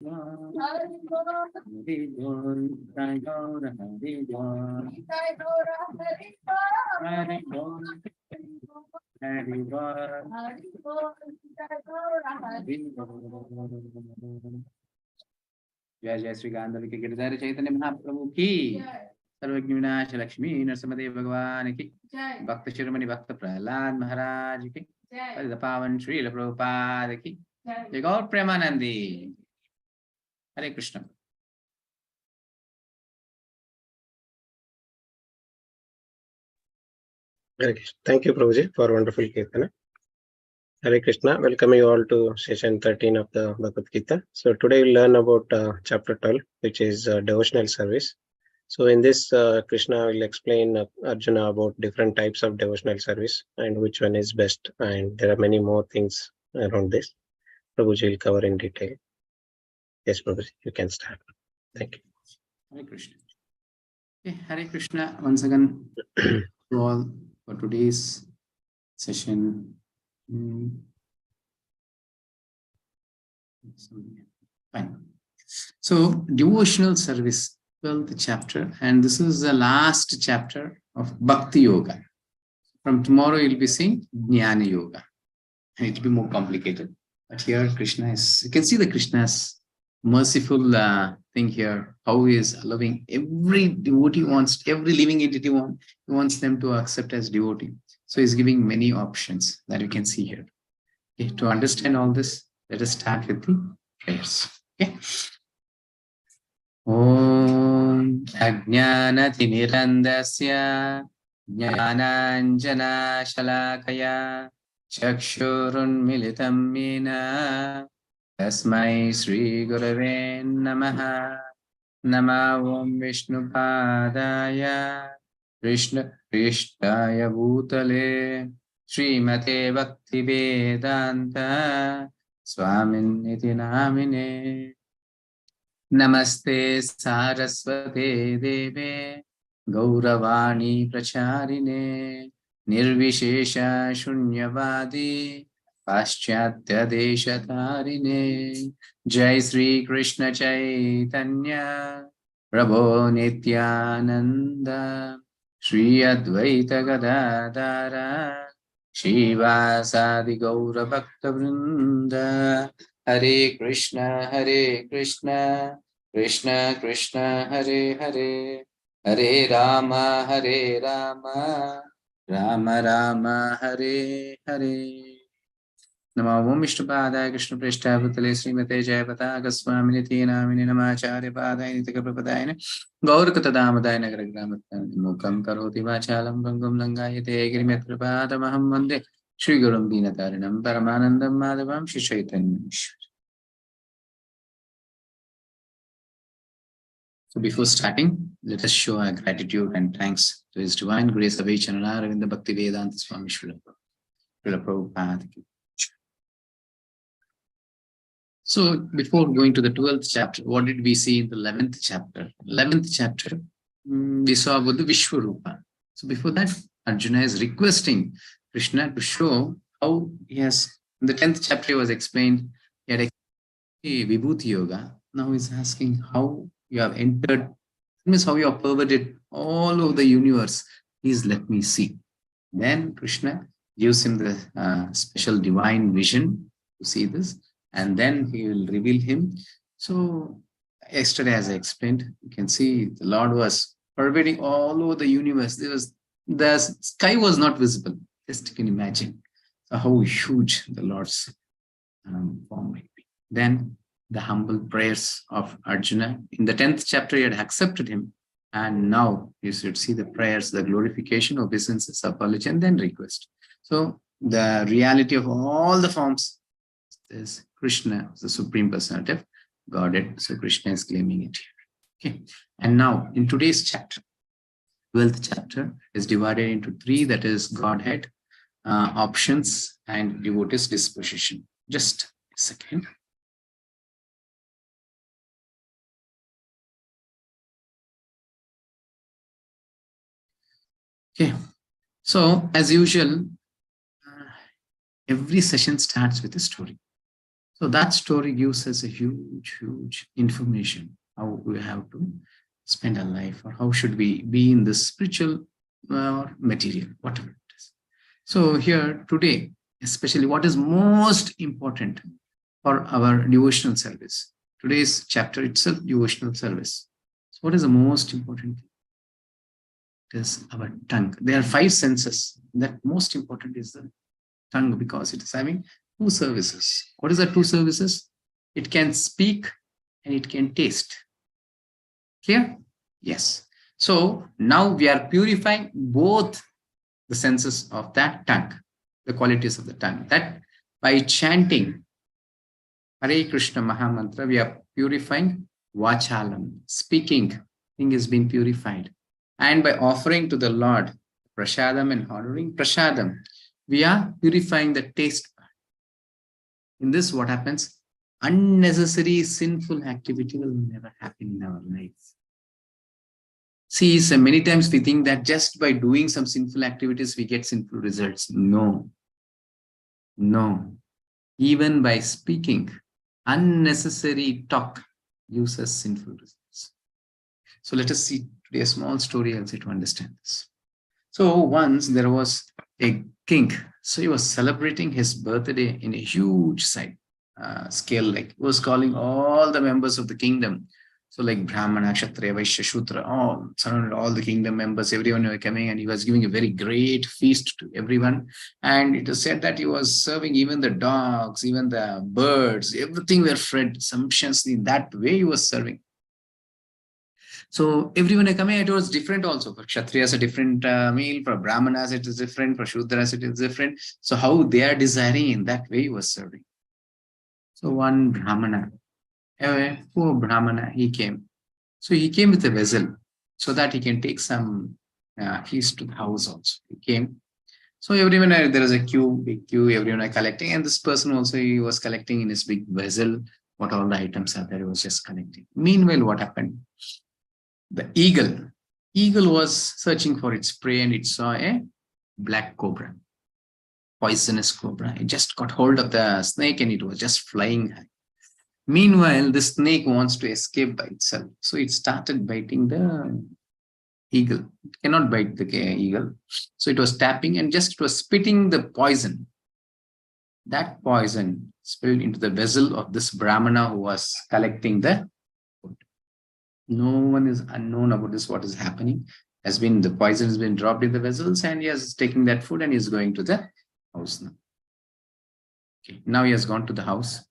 जय जय श्री गांधर्व के गिरधारी चैतन्य महाप्रभु की, सर्वज्ञ विनाश लक्ष्मी नरसिंहदेव भगवान की, भक्त शिरोमणि भक्त प्रहलाद महाराज की, पावन श्री प्रभुपाद की, एक और प्रेमानंदी। हरे Krishna. Thank you, Prabhuji, for wonderful Kirtana. Hare Krishna. Welcome you all to session 13 of the Bhagavad Gita. So today we'll learn about chapter 12, which is Devotional Service. So in this, Krishna will explain Arjuna about different types of devotional service and which one is best. And there are many more things around this. Prabhuji will cover in detail. Yes, Prabhuji, you can start. Thank you. Hare Krishna. Okay, Hare Krishna once again to all for today's session. Fine. So, devotional service, 12th chapter, and this is the last chapter of Bhakti Yoga. From tomorrow, you'll be seeing Jnana Yoga, and it will be more complicated. But here, Krishna is, you can see the Krishna's merciful thing here, how he is allowing every devotee wants, every living entity wants them to accept as devotee. So he's giving many options that you can see here. Okay, to understand all this, let us start with the prayers. Okay. Om Ajnanatirandasya Jnananjana Shalakaya Chakshurunmilitam Mena Tasmai Sri Gurave Namaha. Nama Om Vishnu Padaya Krishna Krishnaya Bhutale Srimate Bhakti Vedanta Swamin Iti Namine. Namaste Saraswate Deve Gauravani Pracharine Nirvishesha Shunyavadi Paschatya Deshatarine. Jai Sri Krishna Chaitanya Prabhu Nityananda Shri Advaita Gadadara Shivasadi Gaura Bhakta Vrinda. Hare Krishna Krishna Krishna Hare Hare Hare Rama Rama Rama Hare Hare. Namo Om Vishnu Padaya Krishna Prishta Bhutale Srimate Jayapata Goswamini Namini Namacharya Padaya Nitika Prapadayana Gaurkata Damadaya Nagaragramatani Mukam Karoti Vachalam Bangam Langayate Girimetra Padamaham Vande Shri Gurum Dinatarinam Paramanandam Madhavam Shri Chaitanya. So before starting, let us show our gratitude and thanks to His Divine Grace of H.N.R. Ravinda Bhakti Vedanta Swami Srila Prabhupada. So before going to the 12th chapter, what did we see in the 11th chapter? 11th chapter, we saw about the Vishwarupa. So before that, Arjuna is requesting Krishna to show how he has, in the 10th chapter he was explained, he had explained Vibhuti Yoga. Now he's asking how you have entered, means how you have perverted all over the universe. Please let me see. Then Krishna gives him the special divine vision to see this, and then he will reveal him. So yesterday, as I explained, you can see the Lord was pervading all over the universe. The sky was not visible. Just you can imagine how huge the Lord's form might be. Then the humble prayers of Arjuna. In the 10th chapter, he had accepted him. And now you should see the prayers, the glorification, obeisance, apology, and then request. So the reality of all the forms is Krishna, the Supreme Personality of Godhead. So Krishna is claiming it here. Okay. And now in today's chapter, 12th chapter is divided into 3, that is Godhead, options, and devotee's disposition. Just a second. Okay, so as usual, every session starts with a story. So that story gives us a huge information how we have to spend our life, or how should we be in the spiritual or material, whatever it is. So here today, especially what is most important for our devotional service. Today's chapter itself, devotional service. So what is the most important thing? It is our tongue. There are 5 senses. That most important is the tongue, because it is having 2 services. What is the 2 services? It can speak and it can taste. Clear? Yes. So now we are purifying both the senses of that tongue, the qualities of the tongue. That by chanting Hare Krishna Mahamantra, we are purifying Vachalam. Speaking thing is being purified. And by offering to the Lord Prasadam and honoring Prasadam, we are purifying the taste part. In this, what happens? Unnecessary sinful activity will never happen in our lives. See, so many times we think that just by doing some sinful activities, we get sinful results. No. Even by speaking, unnecessary talk gives us sinful results. So let us see today a small story also to understand this. So once there was a king. So he was celebrating his birthday in a huge scale, like he was calling all the members of the kingdom. So like Brahmana, Kshatriya, Vaishya, Shudra, all surrounded all the kingdom members, everyone were coming, and he was giving a very great feast to everyone. And it was said that he was serving even the dogs, even the birds, everything were fed sumptuously. In that way he was serving. So everyone were coming, it was different also. For Kshatriyas a different meal, for Brahmanas it is different, for Shudras it is different. So how they are desiring, in that way he was serving. So one Brahmana, a poor Brahmana, he came. So he came with a vessel so that he can take some feast to the house also. He came. So everyone, there was a queue, big queue, everyone are collecting. And this person also, he was collecting in his big vessel, what all the items are there, he was just collecting. Meanwhile, what happened? The eagle was searching for its prey, and it saw a black cobra, poisonous cobra. It just got hold of the snake and it was just flying high. Meanwhile, the snake wants to escape by itself. So it started biting the eagle. It cannot bite the eagle. So it was tapping and just was spitting the poison. That poison spilled into the vessel of this Brahmana who was collecting the food. No one is unknown about this, what is happening. The poison has been dropped in the vessels, and he is taking that food and he is going to the house now. Okay, now he has gone to the house.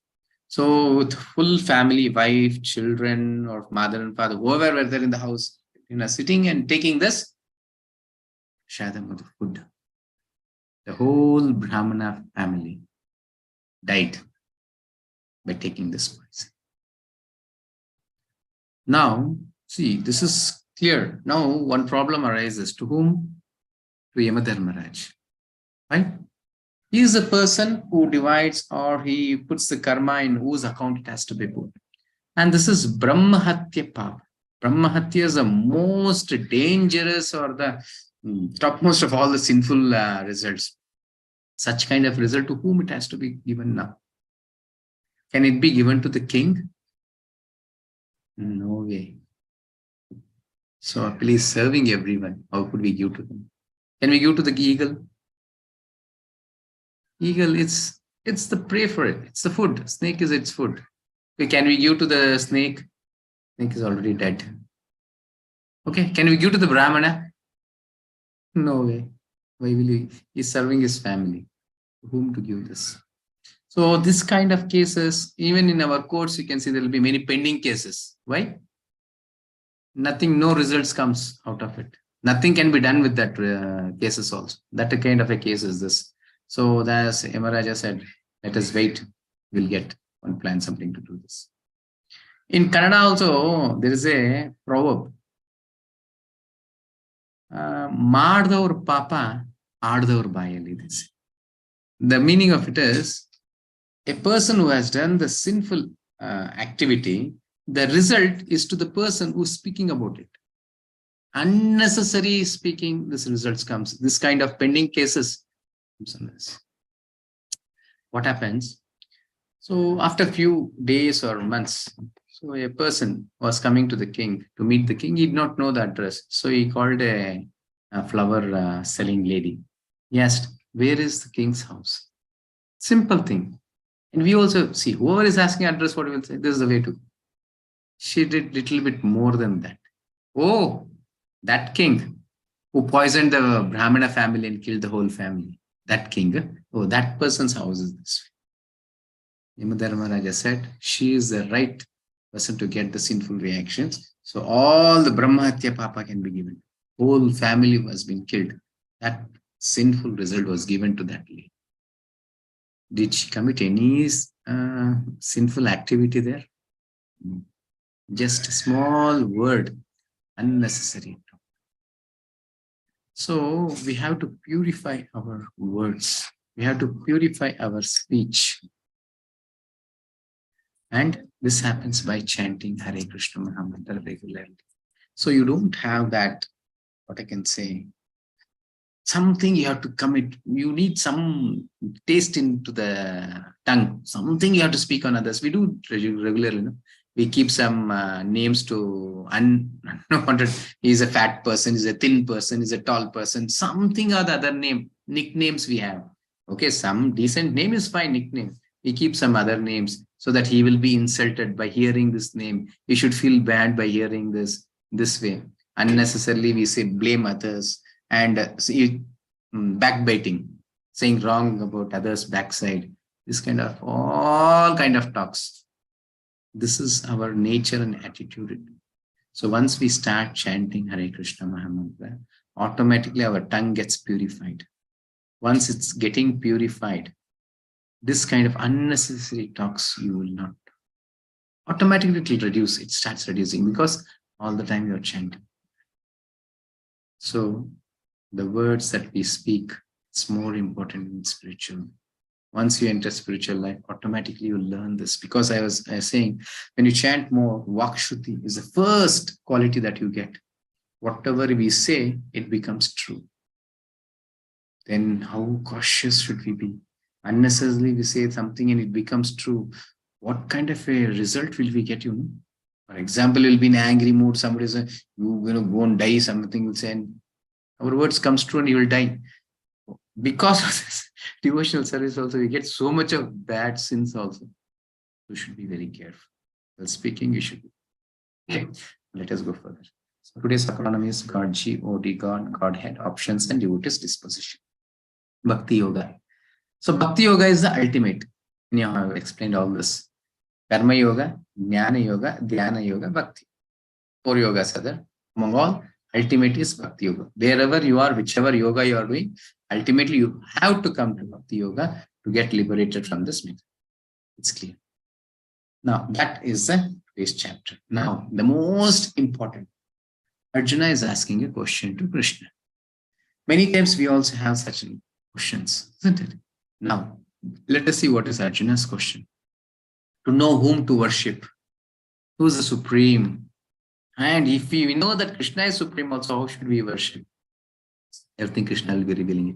So with full family, wife, children, or mother and father, whoever were there in the house, sitting and taking this shadam of the food. The whole Brahmana family died by taking this poison. Now, see, this is clear. Now, one problem arises. To whom? To Yamadharmaraj. Right? He is a person who divides, or he puts the karma in whose account it has to be put. And this is Brahmahatya Papa. Brahmahatya is the most dangerous, or the topmost of all the sinful results. Such kind of result, to whom it has to be given now? Can it be given to the king? No way. So please, serving everyone, how could we give to them? Can we give to the eagle? Eagle, it's the prey for it. It's the food. Snake is its food. Okay, can we give to the snake? Snake is already dead. Okay, can we give to the Brahmana? No way. Why will he? He's serving his family. To whom to give this? So this kind of cases, even in our courts, you can see there will be many pending cases. Why? Nothing, no results comes out of it. Nothing can be done with that cases also. That kind of a case is this. So as Yamaraja said, let us wait. We'll get one plan something to do this. In Kannada also, there is a proverb. Maddavar papa, aadadavar bayalli. The meaning of it is, a person who has done the sinful activity, the result is to the person who's speaking about it. Unnecessary speaking, this results comes. This kind of pending cases. What happens? So after a few days or months, so a person was coming to the king to meet the king. He did not know the address. So he called a flower selling lady. He asked, where is the king's house? Simple thing. And we also see whoever is asking address, what will say, this is the way to. She did little bit more than that. Oh, that king who poisoned the Brahmana family and killed the whole family. That king. Oh, that person's house is this way. Yamadharmaraja said, she is the right person to get the sinful reactions. So all the Brahmahatya Papa can be given. Whole family was being killed. That sinful result was given to that lady. Did she commit any sinful activity there? Just a small word, unnecessary. So we have to purify our words. We have to purify our speech. And this happens by chanting Hare Krishna Mahamantra regularly. So you don't have that, what I can say, something you have to commit. You need some taste into the tongue. Something you have to speak on others. We do regularly. No? We keep some names to unwanted. He's a fat person, he's a thin person, he's a tall person. Something or the other name, nicknames we have. Okay, some decent name is fine, nickname. We keep some other names so that he will be insulted by hearing this name. He should feel bad by hearing this way. Unnecessarily, we say blame others and backbiting, saying wrong about others' backside. This kind of all kind of talks. This is our nature and attitude. So once we start chanting Hare Krishna Mahamantra, automatically our tongue gets purified. Once it's getting purified, this kind of unnecessary talks you will not. Automatically it will reduce. It starts reducing because all the time you're chanting. So the words that we speak, it's more important in spiritual. Once you enter spiritual life, automatically you learn this. Because I was saying, when you chant more, Vakshuddhi is the first quality that you get. Whatever we say, it becomes true. Then how cautious should we be? Unnecessarily we say something and it becomes true. What kind of a result will we get, you know? For example, you'll be in an angry mood, somebody says, you're going to go and die, something will say, and our words comes true and you will die. Because of this devotional service also, we get so much of bad sins also. You should be very careful. While speaking, you should be. Okay, let us go further. So today's acronym is God, G-O-D, God, Godhead, options, and devotee's disposition. Bhakti Yoga. So Bhakti Yoga is the ultimate. Now I have explained all this. Karma Yoga, Jnana Yoga, Dhyana Yoga, Bhakti. 4 yogas are there. Among all, ultimate is Bhakti Yoga. Wherever you are, whichever yoga you are doing, ultimately you have to come to Bhakti Yoga to get liberated from this myth. It's clear. Now, that is today's chapter. Now, the most important. Arjuna is asking a question to Krishna. Many times we also have such questions, isn't it? Now, let us see what is Arjuna's question. To know whom to worship, who is the supreme. And if we know that Krishna is supreme also, how should we worship? Everything Krishna will be revealing it.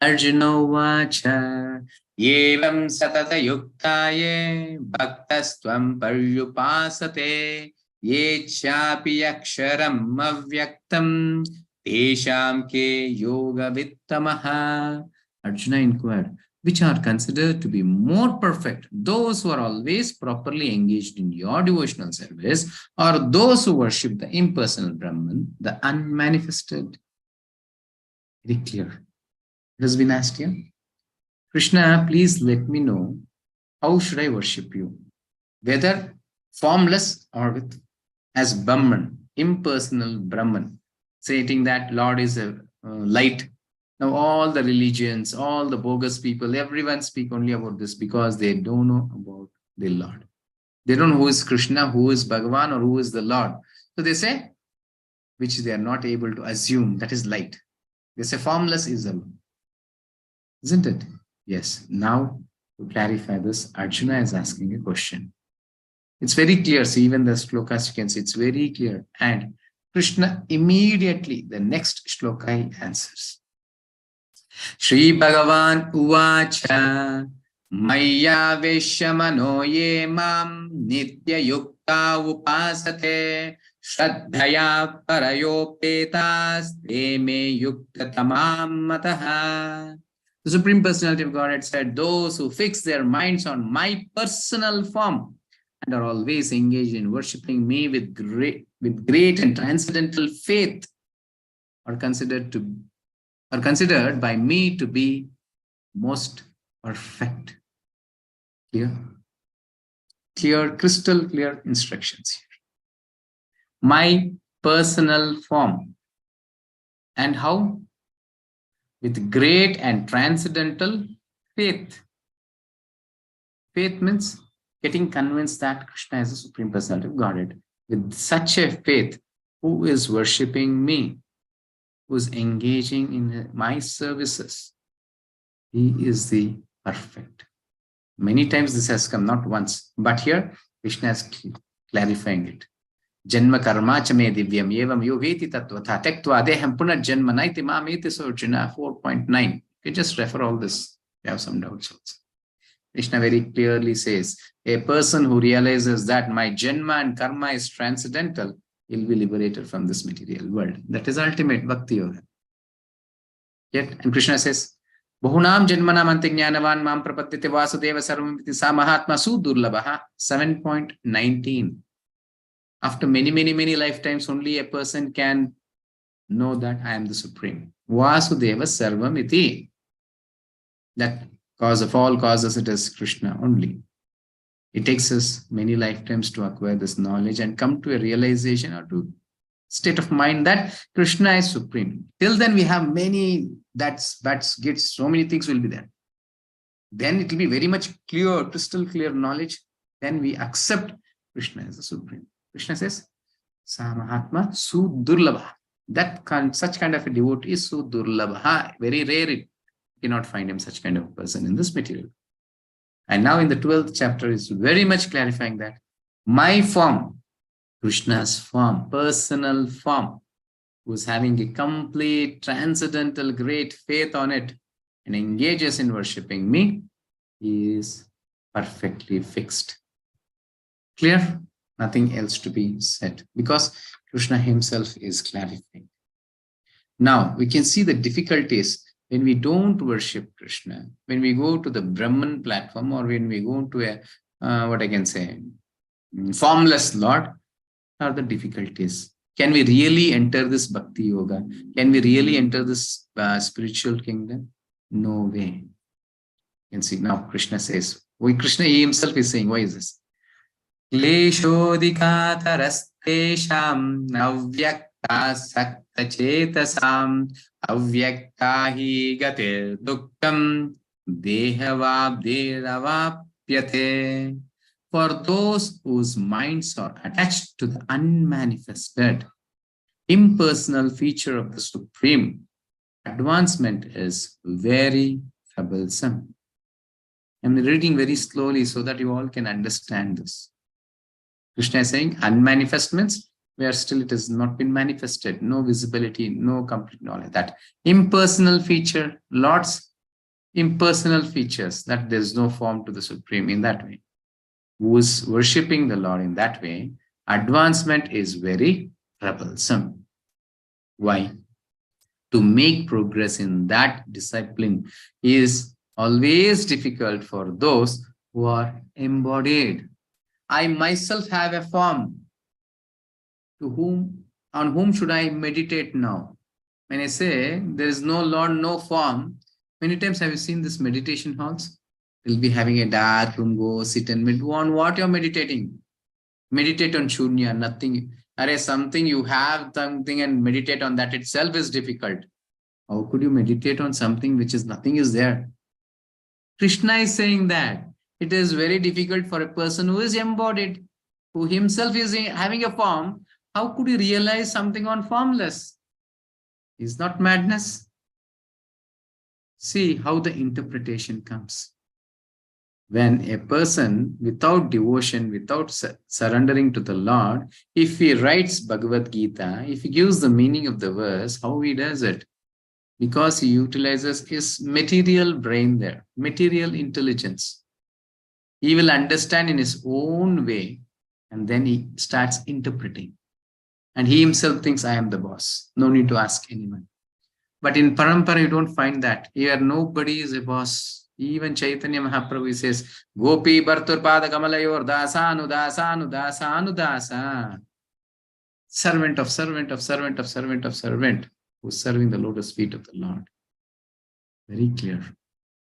Arjuna vacha yevam satata yuktaye bhaktastvam paryupasate ye chapi aksharam avyaktam tesham ke yoga vittamaha. Arjuna inquired, which are considered to be more perfect, those who are always properly engaged in your devotional service, or those who worship the impersonal Brahman, the unmanifested? Very clear. It has been asked here. Krishna, please let me know, how should I worship you? Whether formless or with, as Brahman, impersonal Brahman, stating that Lord is a light. Now all the religions, all the bogus people, everyone speak only about this because they don't know about the Lord. They don't know who is Krishna, who is Bhagavan, or who is the Lord. So they say, which they are not able to assume, that is light. They say formless is the Lord. Isn't it? Yes. Now, to clarify this, Arjuna is asking a question. It's very clear. See, even the shlokas you can see, it's very clear. And Krishna immediately, the next shloka, he answers. Shri Bhagavan Uvacha Maya Veshamano Ye Mam Nitya Yukta Upasate Shraddhaya Parayopetas Teme Yukta Tamam Mataha. The Supreme Personality of Godhead said, those who fix their minds on my personal form and are always engaged in worshipping me with great and transcendental faith are considered by me to be most perfect. Clear, crystal clear instructions here. My personal form. And how? With great and transcendental faith. Faith means getting convinced that Krishna is the Supreme Personality of Godhead. With such a faith, who is worshipping me, who is engaging in my services, he is the perfect. Many times this has come, not once, but here Krishna is clarifying it. Janma karma chame divyam evam yoveti tattvata tektva deham punarjanma naiti mameti Arjuna 4.9. You just refer all this. You have some doubts also. Krishna very clearly says, a person who realizes that my janma and karma is transcendental, he will be liberated from this material world. That is ultimate bhakti yoga. Yet, and Krishna says, Bahunam janmanam ante jnanavan mam prapadyate vasudeva sarvamiti sa mahatma sudurlabha 7.19. After many lifetimes, only a person can know that I am the Supreme. Vasudeva sarvamiti. That cause of all causes, it is Krishna only. It takes us many lifetimes to acquire this knowledge and come to a realization or to state of mind that Krishna is Supreme. Till then we have many gets so many things will be there. Then it will be very much clear, crystal clear knowledge. Then we accept Krishna as the Supreme. Krishna says, Sa Mahatma Sudurlabha. Such kind of a devotee is Sudurlabha. Very rare, you cannot find him such kind of a person in this material. And now in the 12th chapter is very much clarifying that my form, Krishna's form, personal form, who is having a complete, transcendental, great faith on it and engages in worshipping me, is perfectly fixed. Clear? Nothing else to be said, because Krishna himself is clarifying. Now, we can see the difficulties when we don't worship Krishna, when we go to the Brahman platform, or when we go to a, formless Lord, are the difficulties. Can we really enter this Bhakti Yoga? Can we really enter this spiritual kingdom? No way. You can see now Krishna says, Krishna himself is saying, why is this? Kleshodikatarastesham avyakta sakta chetasam avyakta hi gatir dukkam dehavabderavapyate. For those whose minds are attached to the unmanifested, impersonal feature of the Supreme, advancement is very troublesome. I'm reading very slowly so that you all can understand this. Krishna is saying unmanifest means where still it has not been manifested, no visibility, no complete knowledge. That impersonal feature, Lord's impersonal features, that there's no form to the Supreme in that way. Who is worshipping the Lord in that way, advancement is very troublesome. Why? To make progress in that discipline is always difficult for those who are embodied. I myself have a form. On whom should I meditate now? When I say there is no Lord, no form, many times have you seen this meditation halls? You'll be having a dark room, go sit and meditate. On what you're meditating? Meditate on Shunya, nothing. Something you have something and meditate on that itself is difficult. How could you meditate on something which is nothing is there? Krishna is saying that it is very difficult for a person who is embodied, who himself is having a form. How could he realize something on formless? Is not madness? See how the interpretation comes. When a person without devotion, without surrendering to the Lord, if he writes Bhagavad Gita, if he gives the meaning of the verse, how he does it? Because he utilizes his material brain there, material intelligence. He will understand in his own way, and then he starts interpreting. And he himself thinks, I am the boss. No need to ask anyone. But in Parampara, you don't find that. Here, nobody is a boss. Even Chaitanya Mahaprabhu says, Gopi Bhartur Pada Kamalayor Dasanu Dasanu Dasanu Dasa. Servant of servant of servant of servant of servant, who's serving the lotus feet of the Lord. Very clear.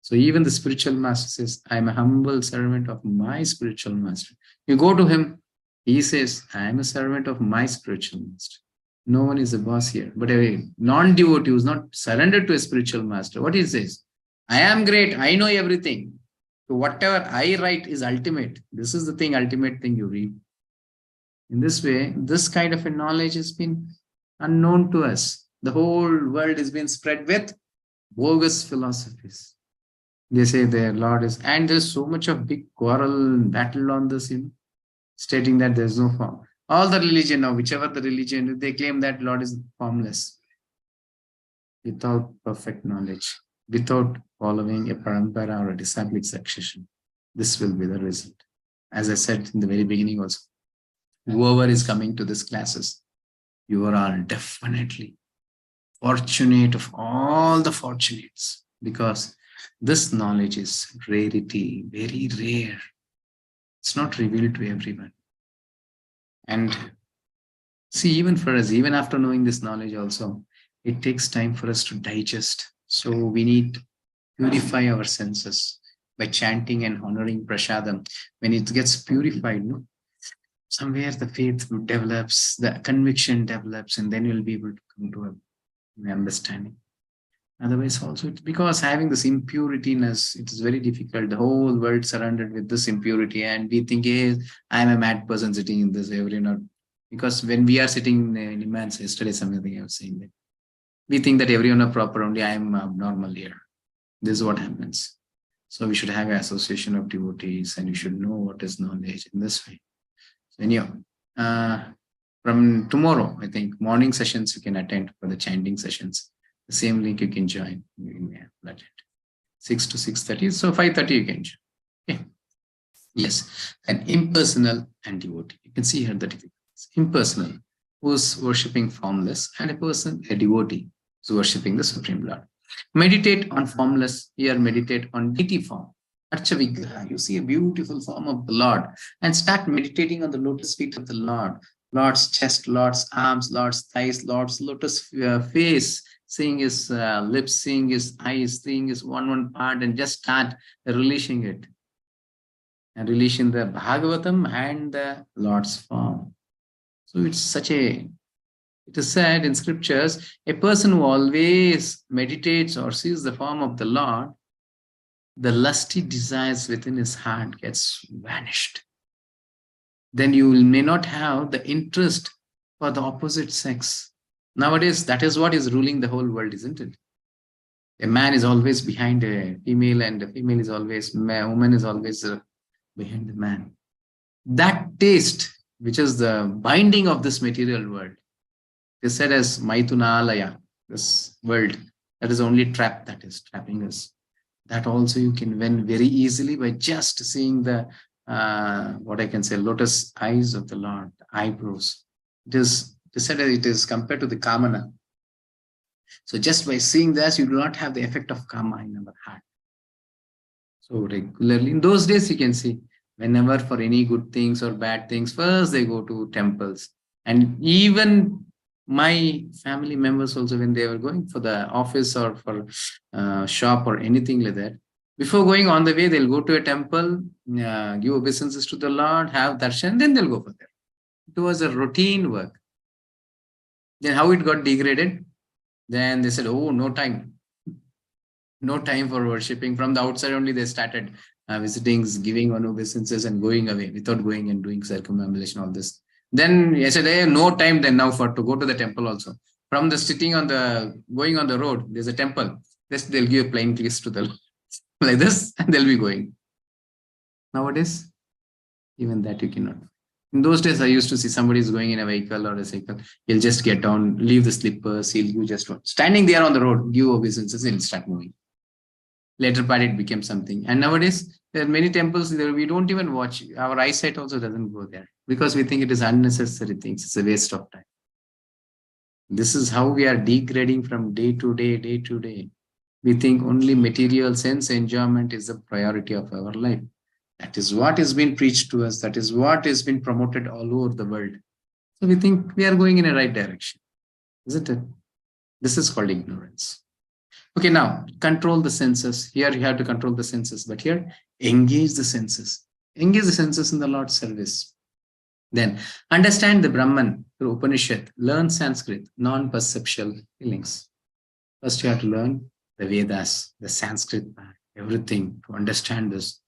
So even the spiritual master says, I am a humble servant of my spiritual master. You go to him, he says, I am a servant of my spiritual master. No one is a boss here. But a non-devotee who is not surrendered to a spiritual master, what he says? I am great. I know everything. So whatever I write is ultimate. This is the thing, ultimate thing you read. In this way, this kind of a knowledge has been unknown to us. The whole world has been spread with bogus philosophies. They say their Lord is, and there's so much of big quarrel and battle on this, stating that there's no form. All the religion now, whichever the religion, they claim that Lord is formless. Without perfect knowledge, without following a parampara or a disciplic succession, this will be the result. As I said in the very beginning also, whoever is coming to these classes, you are definitely fortunate of all the fortunates, because this knowledge is rarity, very rare. It's not revealed to everyone. And see, even for us, even after knowing this knowledge also, it takes time for us to digest. So we need to purify our senses by chanting and honoring prasadam. When it gets purified, somewhere the faith develops, the conviction develops, and then you'll be able to come to an understanding. Otherwise, also, it's because having this impurityness, it is very difficult. The whole world surrounded with this impurity, and we think, hey, I'm a mad person sitting in this arena. Because when we are sitting in Imans, yesterday, something I was saying that we think that everyone are proper, only I am abnormal here. This is what happens. So we should have an association of devotees, and you should know what is knowledge in this way. So anyhow, from tomorrow, I think morning sessions you can attend for the chanting sessions. The same link you can join. 6 to 6:30. So 5:30 you can join. Okay. Yes. An impersonal and devotee. You can see here the difference. Impersonal, who's worshipping formless, and a devotee who's worshipping the Supreme Lord. Meditate on formless. Here, meditate on deity form. Archa Vigraha. You see a beautiful form of the Lord, and start meditating on the lotus feet of the Lord. Lord's chest, Lord's arms, Lord's thighs, Lord's lotus face. Seeing his lips, seeing his eyes, seeing his one part, and just start releasing it. And releasing the Bhagavatam and the Lord's form. So it's such it is said in scriptures, a person who always meditates or sees the form of the Lord, the lusty desires within his heart gets vanished. Then you may not have the interest for the opposite sex. Nowadays, that is what is ruling the whole world, isn't it? A man is always behind a female, and a female is always, a woman is always behind the man. That taste, which is the binding of this material world, is said as Maitunalaya, this world, that is only trap that is trapping us. That also you can win very easily by just seeing the, what I can say, lotus eyes of the Lord, the eyebrows. It is said that it is compared to the Kamana. So just by seeing this, you do not have the effect of Kama in our heart. So regularly, in those days, you can see, whenever for any good things or bad things, first they go to temples. And even my family members also, when they were going for the office or for shop or anything like that, before going on the way, they'll go to a temple, give obeisances to the Lord, have darshan, then they'll go for there. It was a routine work. Then how it got degraded? Then they said, oh, no time. No time for worshipping. From the outside only they started visiting, giving on obeisances and going away without going and doing circumambulation, all this. Then yesterday, no time then now for to go to the temple also. From the sitting on the, going on the road, there's a temple. Just they'll give a plain kiss to the like this, and they'll be going. Nowadays, even that you cannot. In those days, I used to see somebody is going in a vehicle or a cycle. He'll just get down, leave the slippers. He'll just standing there on the road, give obeisances, he'll start moving. Later part, it became something. And nowadays, there are many temples there we don't even watch. Our eyesight also doesn't go there because we think it is unnecessary things. It's a waste of time. This is how we are degrading from day to day, day to day. We think only material sense enjoyment is the priority of our life. That is what has been preached to us. That is what has been promoted all over the world. So we think we are going in a right direction, isn't it? This is called ignorance. Okay, now control the senses. Here you have to control the senses, but here engage the senses. Engage the senses in the Lord's service. Then understand the Brahman through Upanishad. Learn Sanskrit, non-perceptual feelings. First you have to learn the Vedas, the Sanskrit, everything to understand this.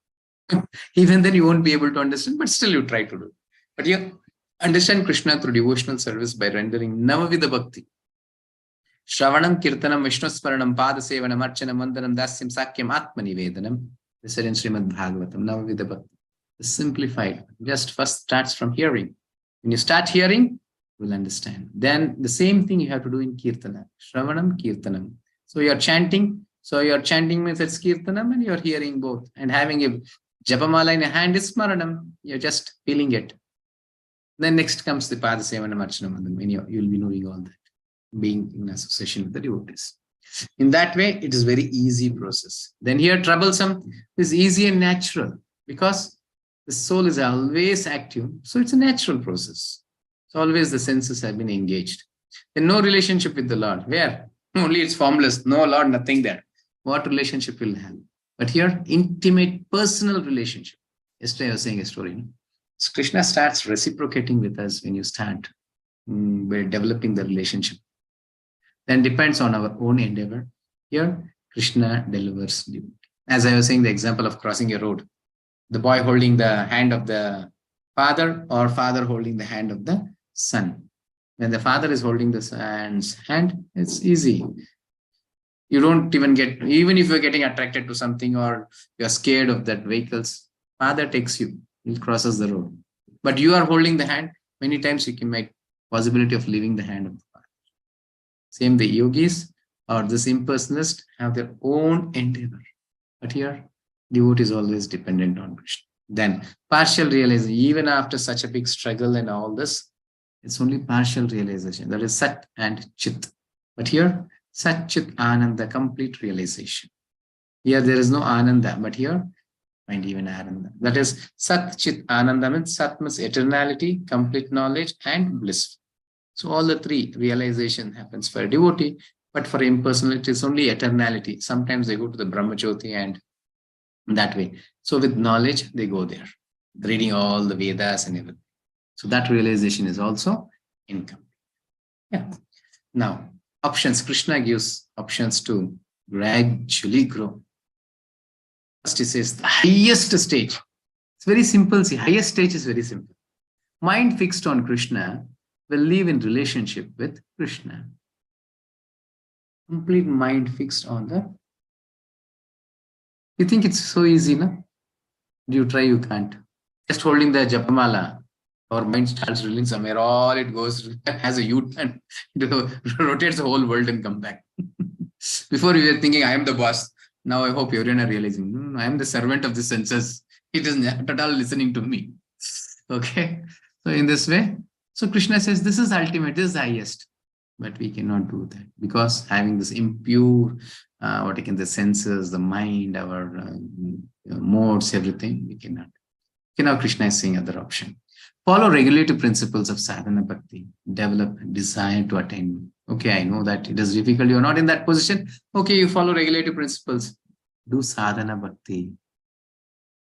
Even then you won't be able to understand, but still you try to do. But you understand Krishna through devotional service by rendering Navavida Bhakti. Shravanam, Kirtanam, Vishnusmaranam, Padasevanam, Archanam, Mandaram, Dasyam, Sakyam, Atmanivedanam. This is in Srimad Bhagavatam, Navavida Bhakti. Simplified. Just first starts from hearing. When you start hearing, you will understand. Then the same thing you have to do in Kirtana. Shravanam, Kirtanam. So you're chanting. So your chanting means it's Kirtanam and you're hearing both. And having a Japamala in a hand is Smaranam. You're just feeling it. Then next comes the Padasevanam, Archanam, Mandaram. You'll be knowing all that, being in association with the devotees. In that way, it is very easy process. Then here, troublesome is easy and natural because the soul is always active. So it's a natural process. So always the senses have been engaged. Then no relationship with the Lord. Where? Only it's formless. No Lord, nothing there. What relationship will have? But here, intimate, personal relationship. Yesterday I was saying a story. So Krishna starts reciprocating with us when you start by developing the relationship. Then depends on our own endeavor. Here, Krishna delivers devotee. As I was saying, the example of crossing a road. The boy holding the hand of the father or father holding the hand of the son. When the father is holding the son's hand, it's easy. You don't even get, even if you're getting attracted to something or you're scared of that vehicles, father takes you, he crosses the road. But you are holding the hand, many times you can make possibility of leaving the hand of the father. Same the yogis or this impersonalist have their own endeavor. But here, devotee is always dependent on Krishna. Then partial realization, even after such a big struggle and all this, it's only partial realization. That is Sat and Chit. But here, Sat Chit Ananda, complete realization. Here there is no Ananda, but here find even Ananda. That is Sat Chit Ananda means Sat means eternality, complete knowledge, and bliss. So all the three realization happens for a devotee, but for impersonal, it is only eternality. Sometimes they go to the Brahmajyoti and that way. So with knowledge, they go there, reading all the Vedas and everything. So that realization is also incomplete. Yeah. Now, options. Krishna gives options to gradually grow. First, he says the highest stage. It's very simple. See, highest stage is very simple. Mind fixed on Krishna will live in relationship with Krishna. Complete mind fixed on the. You think it's so easy, no? You try, you can't. Just holding the Japamala, our mind starts drilling somewhere, all it goes, has a U-turn, it rotates the whole world and come back. Before we were thinking, I am the boss. Now I hope everyone are realizing, I am the servant of the senses. It is not at all listening to me. Okay. So in this way, so Krishna says, this is ultimate, this is highest. But we cannot do that because having this impure, the senses, the mind, our modes, everything, we cannot. Okay, now Krishna is saying other option. Follow regulative principles of sadhana bhakti. Develop desire to attain. Okay, I know that it is difficult. You're not in that position. Okay, you follow regulative principles. Do sadhana bhakti.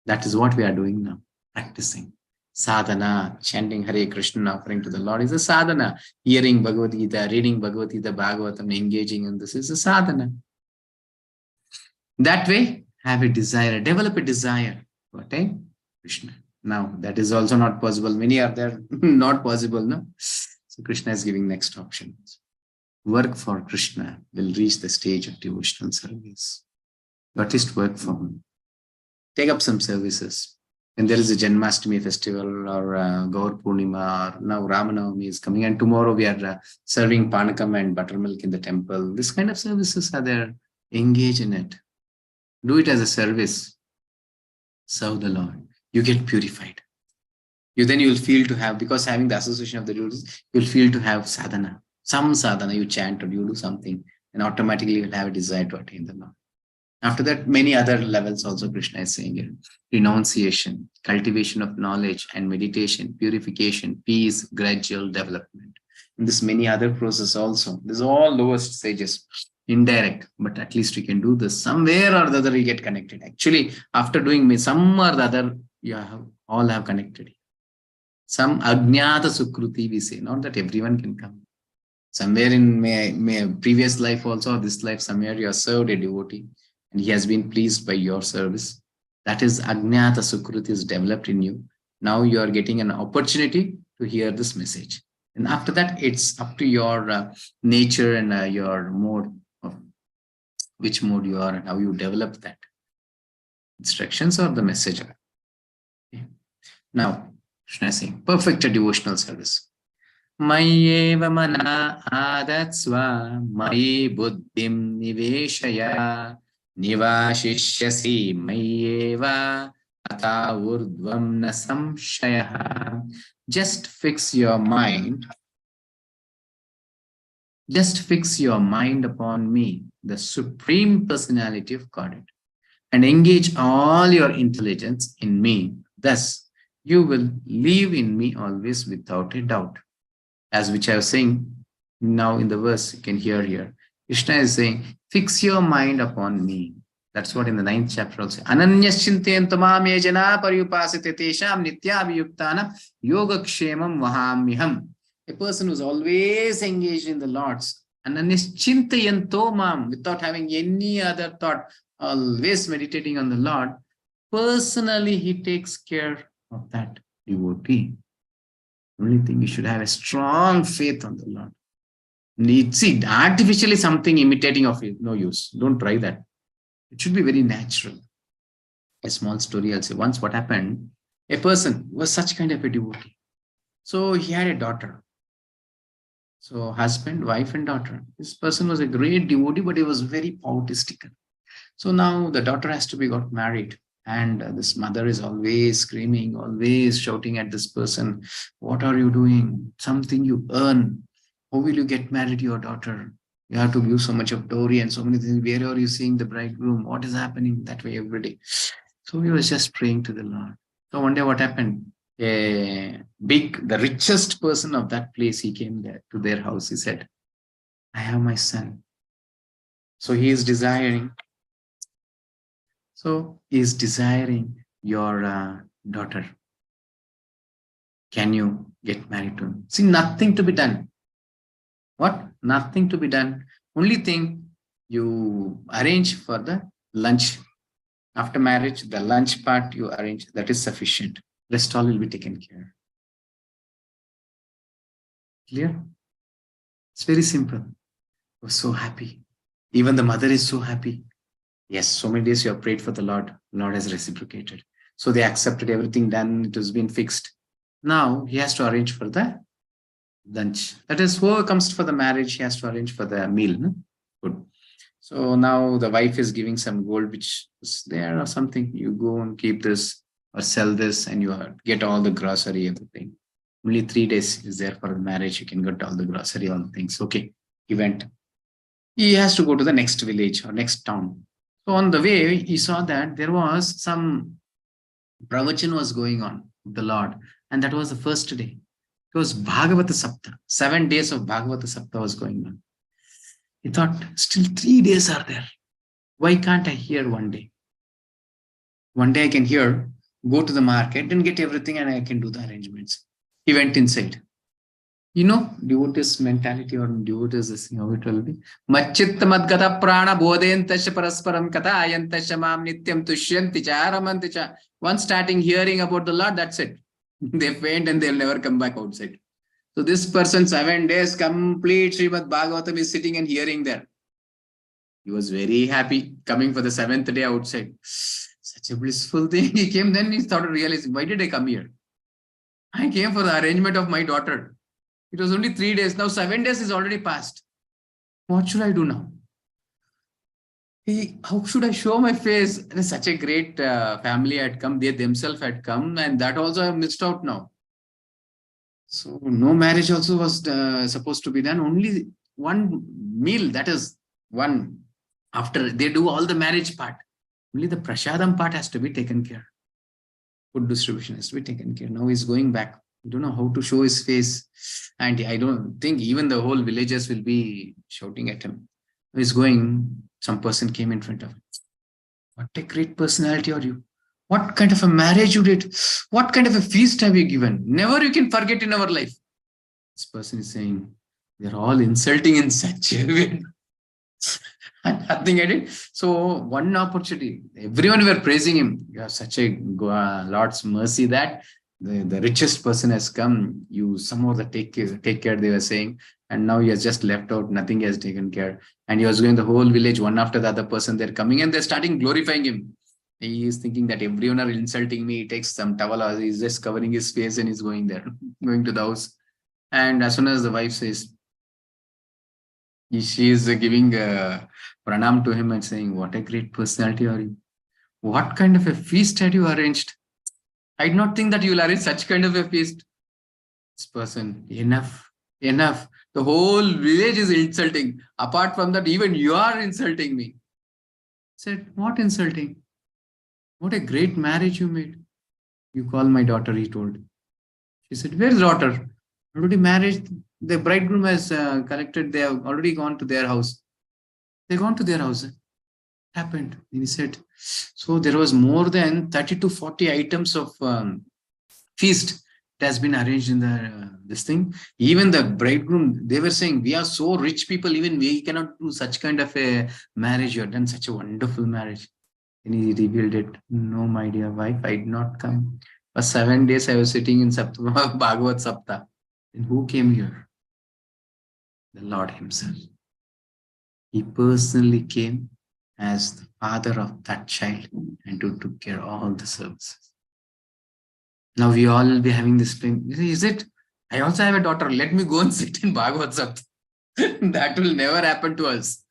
That is what we are doing now, practicing. Sadhana, chanting Hare Krishna, offering to the Lord is a sadhana. Hearing Bhagavad Gita, reading Bhagavad Gita, Bhagavatam, engaging in this is a sadhana. That way, have a desire, develop a desire to attain Krishna. Now, that is also not possible. Many are there, not possible, no? So Krishna is giving next option. Work for Krishna will reach the stage of devotional service. At least work for him. Take up some services. And there is a Janmashtami festival or Gaur Purnima or now Ramanavami is coming and tomorrow we are serving Panakam and buttermilk in the temple. This kind of services are there. Engage in it. Do it as a service. Serve the Lord. You get purified. You'll feel to have, because having the association of the devotees, you'll feel to have sadhana. Some sadhana, you chant or you do something, and automatically you'll have a desire to attain the Lord. After that, many other levels also Krishna is saying here. Renunciation, cultivation of knowledge and meditation, purification, peace, gradual development. In this many other process also. These are all lowest stages, indirect, but at least we can do this. Somewhere or the other we get connected. Actually, after doing some or the other, all have connected. Some Ajnata Sukruti we say, not that everyone can come. Somewhere in may previous life also, or this life, somewhere you have served a devotee and he has been pleased by your service. That is Ajnata Sukruti is developed in you. Now you are getting an opportunity to hear this message. And after that, it's up to your nature and your mode, of which mode you are and how you develop that. Instructions or the message. Okay. Now, Krishna is saying, perfect devotional service. Mayyeva mana adatsva mayi buddhim niveshaya nivashishyasi mayyeva ata urdvam na samshayah. Just fix your mind. Just fix your mind upon me, the Supreme Personality of Godhead, and engage all your intelligence in me. Thus, you will live in me always without a doubt. As which I was saying now in the verse, you can hear here. Krishna is saying, fix your mind upon me. That's what in the 9th chapter also. Ananyaschintayantu mam ye jana paryupasite tesham nityabhiyuktana yogakshemam vahamiham. A person who's always engaged in the Lord's, ananyaschintayantu mam, without having any other thought, always meditating on the Lord, personally he takes care of that devotee. Only thing, you should have a strong faith on the Lord. See, artificially something imitating of it, no use. Don't try that. It should be very natural. A small story I'll say. Once what happened, a person was such kind of a devotee. So he had a daughter. So husband, wife and daughter. This person was a great devotee, but he was very poverty-stricken. So now the daughter has to be got married. And this mother is always screaming, always shouting at this person, what are you doing? Something you earn. How will you get married to your daughter? You have to give so much of dowry and so many things. Where are you seeing the bridegroom? What is happening? That way every day. So he was just praying to the Lord. So one day what happened? The richest person of that place, he came there to their house. He said, I have my son. So he is desiring. So he is desiring your daughter. Can you get married to him? See, nothing to be done. What? Nothing to be done. Only thing, you arrange for the lunch. After marriage, the lunch part you arrange, that is sufficient. Rest all will be taken care. Clear? It's very simple. I was so happy. Even the mother is so happy. Yes, so many days you have prayed for the Lord. Lord has reciprocated. So they accepted everything done. It has been fixed. Now he has to arrange for the lunch. That is, whoever comes for the marriage, he has to arrange for the meal. No? Good. So now the wife is giving some gold which is there or something. You go and keep this or sell this and you get all the grocery, everything. Only 3 days is there for the marriage. You can get all the grocery, all the things. Okay, he went. He has to go to the next village or next town. So on the way, he saw that there was some pravachan was going on with the Lord. And that was the first day. It was Bhagavata Sapta. 7 days of Bhagavata Sapta was going on. He thought, still 3 days are there. Why can't I hear one day? One day I can hear, go to the market and get everything and I can do the arrangements. He went inside. You know, devotee's mentality or devotee's this thing, how it will be. Machitta madgata prana bodhentasya parasparam kata ayantasya mam nityam tushyanti cha aramanti cha. Once starting hearing about the Lord, that's it. They faint and they'll never come back outside. So this person, 7 days, complete Srimad Bhagavatam is sitting and hearing there. He was very happy coming for the 7th day outside. Such a blissful thing. He came, then he started realizing, why did I come here? I came for the arrangement of my daughter. It was only 3 days. Now 7 days is already passed. What should I do now? How should I show my face? There's such a great family had come. They themselves had come, and that also I missed out now. So no marriage also was supposed to be done. Only one meal, that is one. After they do all the marriage part, only the prasadam part has to be taken care. Food distribution has to be taken care. Now he's going back. I don't know how to show his face. And I don't think even the whole villagers will be shouting at him. He's going, some person came in front of him. What a great personality are you? What kind of a marriage you did? What kind of a feast have you given? Never you can forget in our life. This person is saying, they're all insulting in such a way. Nothing I did. So one opportunity, everyone were praising him. You have such a Lord's mercy that the richest person has come. You somehow take care, they were saying. And now he has just left out. Nothing has taken care. And he was going the whole village, one after the other person. They're coming and they're starting glorifying him. He is thinking that everyone are insulting me. He takes some towel. He's just covering his face and he's going there, going to the house. And as soon as the wife says, she is giving pranam to him and saying, what a great personality are you? What kind of a feast had you arranged? I did not think that you will arrange such kind of a feast. This person, enough. The whole village is insulting. Apart from that, even you are insulting me. I said, what insulting? What a great marriage you made. You call my daughter, he told. She said, where's daughter? Already married. The bridegroom has collected. They have already gone to their house. They've gone to their house. It happened. And he said, so there was more than 30 to 40 items of feast that has been arranged in this thing. Even the bridegroom, they were saying, we are so rich people, even we cannot do such kind of a marriage. You have done such a wonderful marriage. And he revealed it. No, my dear wife, I did not come. For 7 days, I was sitting in Bhagavad Sapta. And who came here? The Lord himself. He personally came as the father of that child and took care of all the services. Now we all will be having this thing. Is it? I also have a daughter. Let me go and sit in Bhagavad Sapta. That will never happen to us.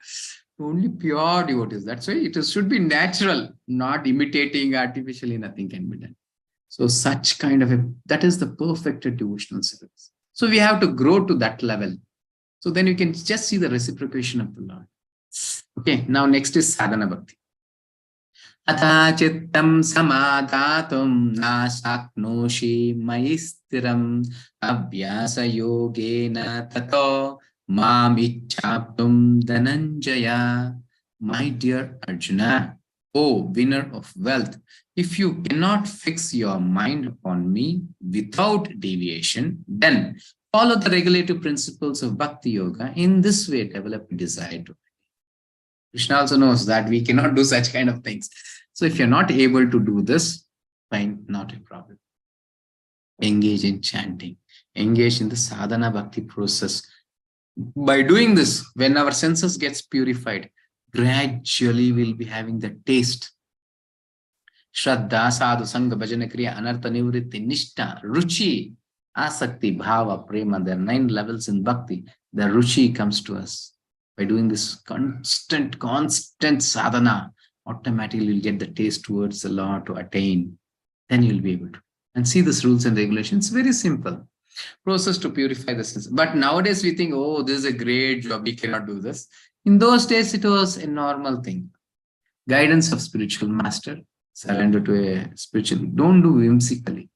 Only pure devotees. That's why it should be natural, not imitating artificially. Nothing can be done. So such kind of that is the perfect devotional service. So we have to grow to that level. So then you can just see the reciprocation of the Lord. Okay, now next is sadhana bhakti. Atha chittam samadhatum na shaknoshi maistiram abhyasa yogena tato mam ichhaptum dhananjaya. My dear Arjuna, O winner of wealth, if you cannot fix your mind upon me without deviation, then follow the regulative principles of Bhakti Yoga. In this way, develop desire to. Krishna also knows that we cannot do such kind of things. So if you're not able to do this, fine, not a problem. Engage in chanting. Engage in the sadhana bhakti process. By doing this, when our senses gets purified, gradually we'll be having the taste. Shraddha, sadhu, sangha, bhajana, kriya, anartha, nivritti, nishta, ruchi, asakti, bhava, prema. There are 9 levels in bhakti. The ruchi comes to us. By doing this constant sadhana, automatically you'll get the taste towards the Lord to attain. Then you'll be able to. And see this rules and regulations. Very simple process to purify the senses. But nowadays we think, oh, this is a great job. We cannot do this. In those days, it was a normal thing. Guidance of spiritual master. Surrender to a spiritual. Don't do whimsically.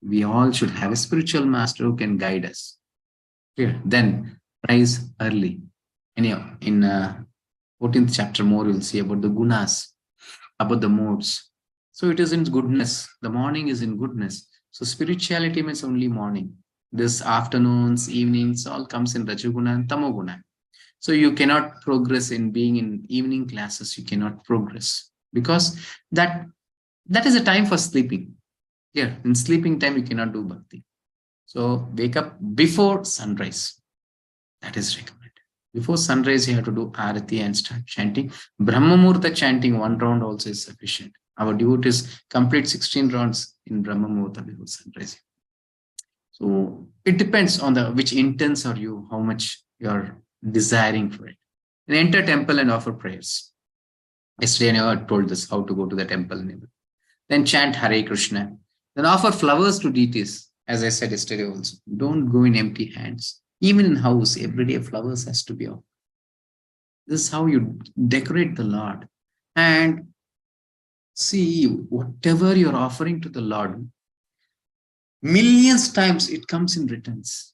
We all should have a spiritual master who can guide us. Clear? Then rise early. Anyhow, in 14th chapter more, you'll see about the gunas, about the modes. So it is in goodness. The morning is in goodness. So spirituality means only morning. This afternoons, evenings, all comes in Rajaguna and Tamoguna. So you cannot progress in being in evening classes. You cannot progress because that is a time for sleeping. Yeah, in sleeping time, you cannot do bhakti. So wake up before sunrise. That is recommended. Before sunrise, you have to do arati and start chanting. Brahma Muhurta chanting 1 round also is sufficient. Our devotees complete 16 rounds in Brahma Muhurta before sunrise. So it depends on which intents are you, how much you are desiring for it. And enter temple and offer prayers. Yesterday, I never told this, how to go to the temple. Then chant Hare Krishna. Then offer flowers to deities. As I said yesterday also, don't go in empty hands. Even in house, every day flowers has to be offered. This is how you decorate the Lord. And see, whatever you're offering to the Lord, millions times it comes in returns.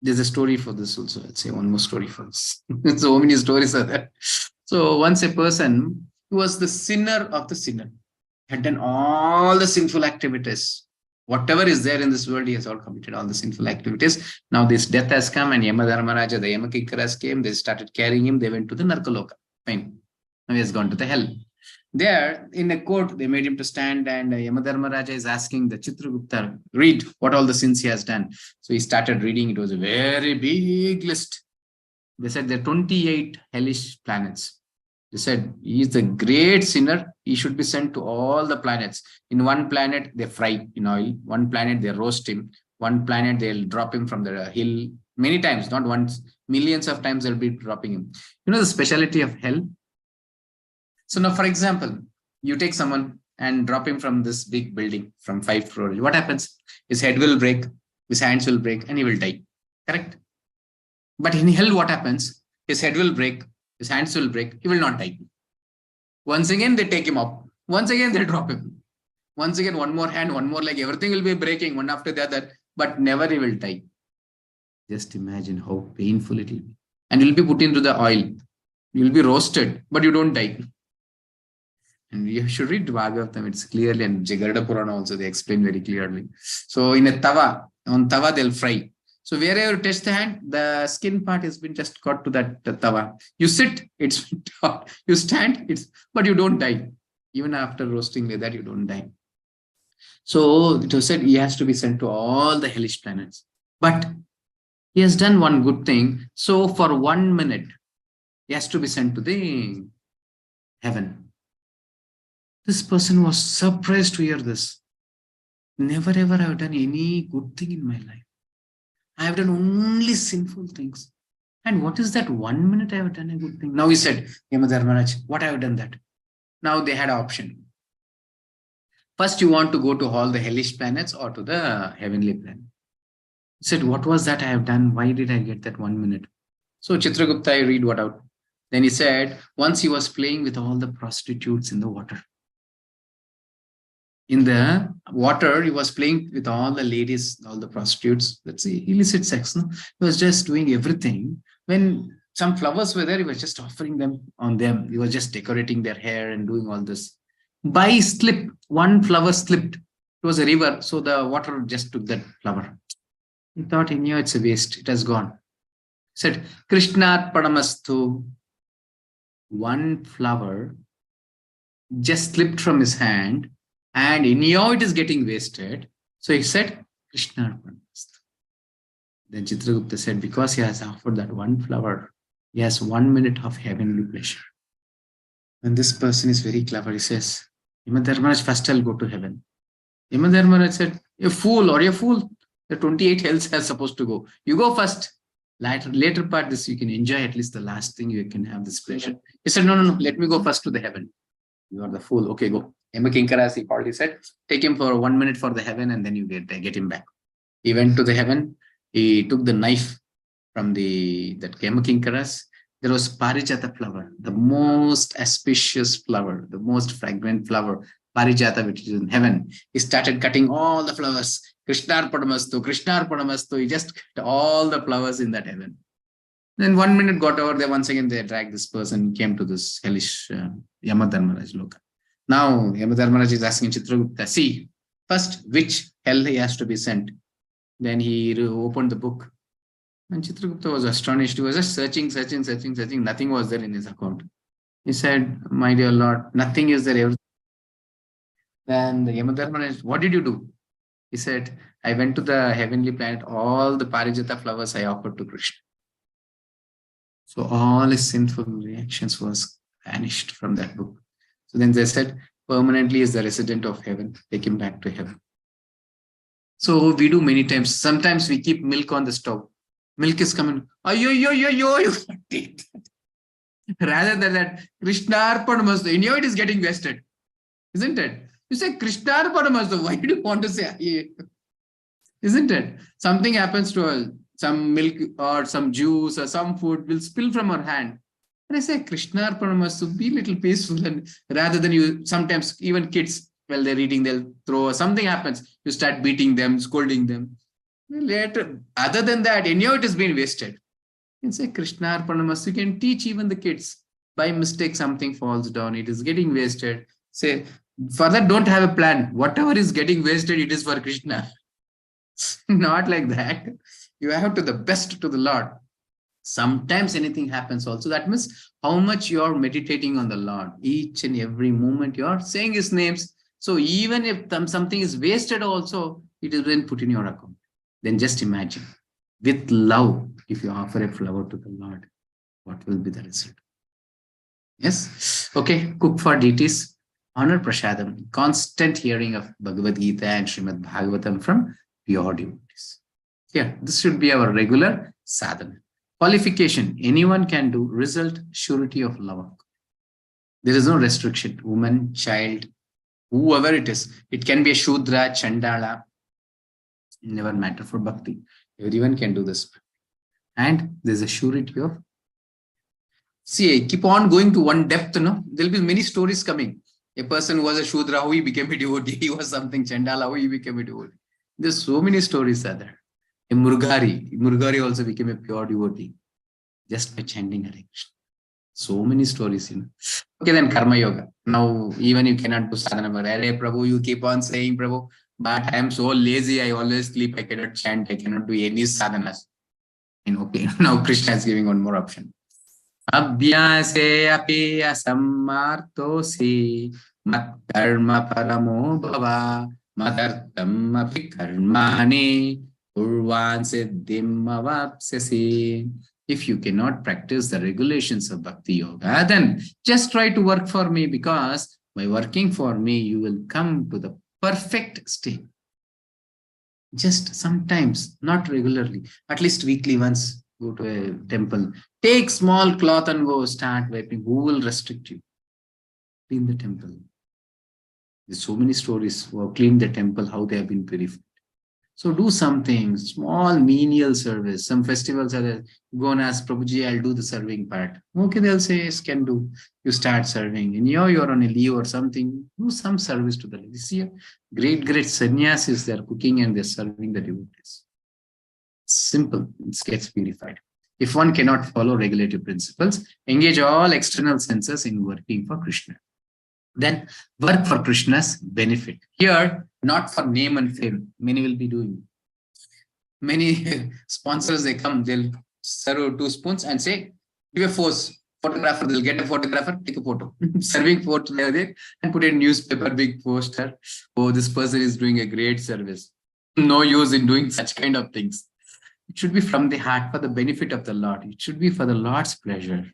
There's a story for this also. I'll say one more story for this. So many stories are there. So once a person who was the sinner of the sinner, had done all the sinful activities. Whatever is there in this world, he has all committed all the sinful activities. Now this death has come and Yamadharmaraja, the Yamakinkaras came, they started carrying him, they went to the Narkaloka. Fine. Now he has gone to the hell. There, in a court, they made him to stand and Yamadharmaraja is asking the Chitragupta, read what all the sins he has done. So he started reading. It was a very big list. They said there are 28 hellish planets. They said he is a great sinner. He should be sent to all the planets. In one planet, they fry in oil. One planet, they roast him. One planet, they'll drop him from the hill. Many times, not once, millions of times they'll be dropping him. You know the speciality of hell? So now, for example, you take someone and drop him from this big building from 5th floor. What happens? His head will break, his hands will break, and he will die. Correct? But in hell, what happens? His head will break, his hands will break, he will not die. Once again, they take him up. Once again, they drop him. Once again, one more hand, one more leg, everything will be breaking one after the other, but never he will die. Just imagine how painful it will be. And you'll be put into the oil. You'll be roasted, but you don't die. And you should read Bhagavatam, it's clearly, and Jagarda Purana also, they explain very clearly. So in a tawa, on tawa, they'll fry. So wherever you touch the hand, the skin part has been just cut to that tawa. You sit, it's hot. You stand, but you don't die. Even after roasting like that, you don't die. So it was said he has to be sent to all the hellish planets. But he has done one good thing. So for 1 minute, he has to be sent to the heaven. This person was surprised to hear this. Never ever have done any good thing in my life. I have done only sinful things. And what is that 1 minute I have done a good thing? Now he said, Yamadharmaraj, what I have done that? Now they had an option. First, you want to go to all the hellish planets or to the heavenly planet. He said, what was that I have done? Why did I get that 1 minute? So Chitragupta, I read what out. Then he said, once he was playing with all the prostitutes in the water. In the water, he was playing with all the ladies, all the prostitutes. Let's say illicit sex. No? He was just doing everything. When some flowers were there, he was just offering them on them. He was just decorating their hair and doing all this. By slip, one flower slipped. It was a river, so the water just took that flower. He thought, he knew it's a waste. It has gone. He said, Krishnat Padamastu. One flower just slipped from his hand. And anyhow, it is getting wasted. So he said, Krishna. Then Chitragupta said, because he has offered that one flower, he has 1 minute of heavenly pleasure. And this person is very clever. He says, Yamadharmaraj, first I'll go to heaven. Yamadharmaraj said, a fool or a fool. The 28 hells are supposed to go. You go first. Later part, this you can enjoy at least the last thing, you can have this pleasure. He said, no, let me go first to the heaven. You are the fool. Okay, go. Yamakinkaras, he called, he said, take him for 1 minute for the heaven and then you get him back. He went to the heaven. He took the knife from that Yamakinkaras. There was Parijata flower, the most auspicious flower, the most fragrant flower, Parijata, which is in heaven. He started cutting all the flowers. Krishnar Padamastu. He just cut all the flowers in that heaven. Then 1 minute got over there. Once again, they dragged this person, came to this hellish Yamadharmaraj Loka. Now, Yamadharmaraj is asking Chitragupta, see, first, which hell he has to be sent. Then he opened the book. And Chitragupta was astonished. He was just searching. Nothing was there in his account. He said, my dear Lord, nothing is there. Then the Yamadharmaraj, what did you do? He said, I went to the heavenly planet. All the Parijata flowers I offered to Krishna. So all his sinful reactions was vanished from that book. So then they said, permanently is the resident of heaven. Take him back to heaven. So we do many times. Sometimes we keep milk on the stove. Milk is coming. You can't take that. Rather than that, Krishna Arpanamastu. In you, it is getting wasted, isn't it? You say Krishna Arpanamastu. Why do you want to say Aye? Isn't it? Something happens to us, some milk or some juice or some food will spill from our hand. And I say, Krishna Arpanamastu, be a little peaceful. And rather than you, sometimes even kids, while they're eating, they'll throw, something happens. You start beating them, scolding them. Later, other than that, anyhow, it has been wasted. You can say Krishna Arpanamastu. You can teach even the kids. By mistake, something falls down. It is getting wasted. Say, for that, don't have a plan. Whatever is getting wasted, it is for Krishna. Not like that. You have to the best to the Lord. Sometimes anything happens also. That means how much you are meditating on the Lord. Each and every moment you are saying his names. So even if something is wasted also, it is then put in your account. Then just imagine, with love, if you offer a flower to the Lord, what will be the result? Yes? Okay, cook for deities. Honor Prasadam. Constant hearing of Bhagavad Gita and Srimad Bhagavatam from pure devotees. Yeah, this should be our regular sadhana. Qualification, anyone can do. Result, surety of love. There is no restriction. Woman, child, whoever it is. It can be a Shudra, Chandala. Never matter for bhakti. Everyone can do this. And there's a surety of. See, keep on going to one depth, no? There'll be many stories coming. A person who was a Shudra, how he became a devotee. He was something Chandala, how he became a devotee. There's so many stories are there. A Murgari also became a pure devotee just by chanting Hare Krishna. So many stories, Okay, then Karma Yoga. Now, even you cannot do sadhana, but Hare Prabhu, you keep on saying, Prabhu, but I am so lazy, I always sleep, I cannot chant, I cannot do any sadhanas. Okay, now Krishna is giving one more option. Abhyase api asammartosi mat karma paramo bhava madartam api karmani urvan siddhim avapsyasi. If you cannot practice the regulations of Bhakti Yoga, then just try to work for me, because by working for me, you will come to the perfect state. Just sometimes, not regularly, at least weekly once, go to a temple. Take small cloth and go start wiping. Who will restrict you? Clean the temple. There's so many stories who have cleaned the temple, how they have been purified. So do something, small menial service. Some festivals are there. Go and ask Prabhuji, I'll do the serving part. Okay, they'll say, yes, can do. You start serving. And you're on a leave or something, do some service to the ladies. You see, great sannyasis, they're cooking and they're serving the devotees. Simple, it gets purified. If one cannot follow regulative principles, engage all external senses in working for Krishna. Then work for Krishna's benefit. Here, not for name and fame. Many will be doing. Many sponsors, they come, they'll serve 2 spoons and say, give a force. Photographer, they'll get a photographer, take a photo. Serving photo there and put a newspaper, big poster. Oh, this person is doing a great service. No use in doing such kind of things. It should be from the heart for the benefit of the Lord. It should be for the Lord's pleasure.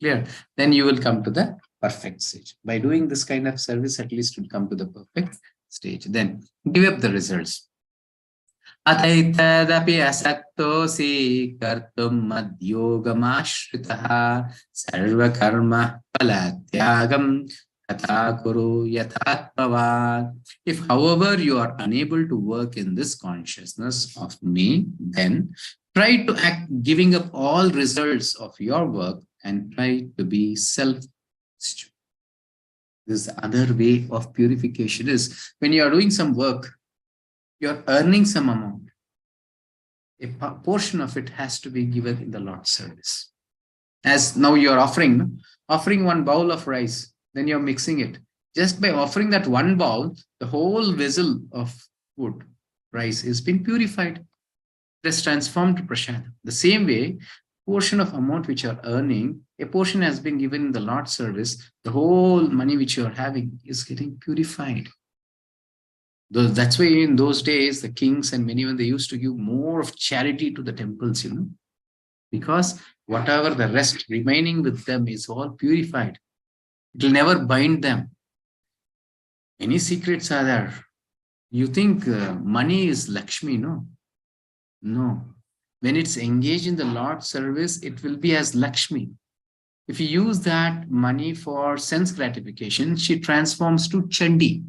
Clear? Then you will come to the perfect stage. By doing this kind of service, at least you'll come to the perfect stage. Then give up the results. Ataitadapi asaktosi kartum madyogamashritah sarva karma palatyagam katha kuru yathatmavad. If, however, you are unable to work in this consciousness of me, then try to act giving up all results of your work and try to be self-steward. This other way of purification is when you are doing some work, you are earning some amount. A portion of it has to be given in the Lord's service. As now you are offering 1 bowl of rice, then you are mixing it. Just by offering that 1 bowl, the whole vessel of food, rice, is been purified. It is transformed to prasad. The same way, portion of amount which you are earning, a portion has been given in the Lord's service. The whole money which you are having is getting purified. That's why in those days, the kings and many, when they used to give more of charity to the temples, because whatever the rest remaining with them is all purified. It will never bind them. Any secrets are there? You think money is Lakshmi, no? No. When it's engaged in the Lord's service, it will be as Lakshmi. If you use that money for sense gratification, she transforms to Chandi.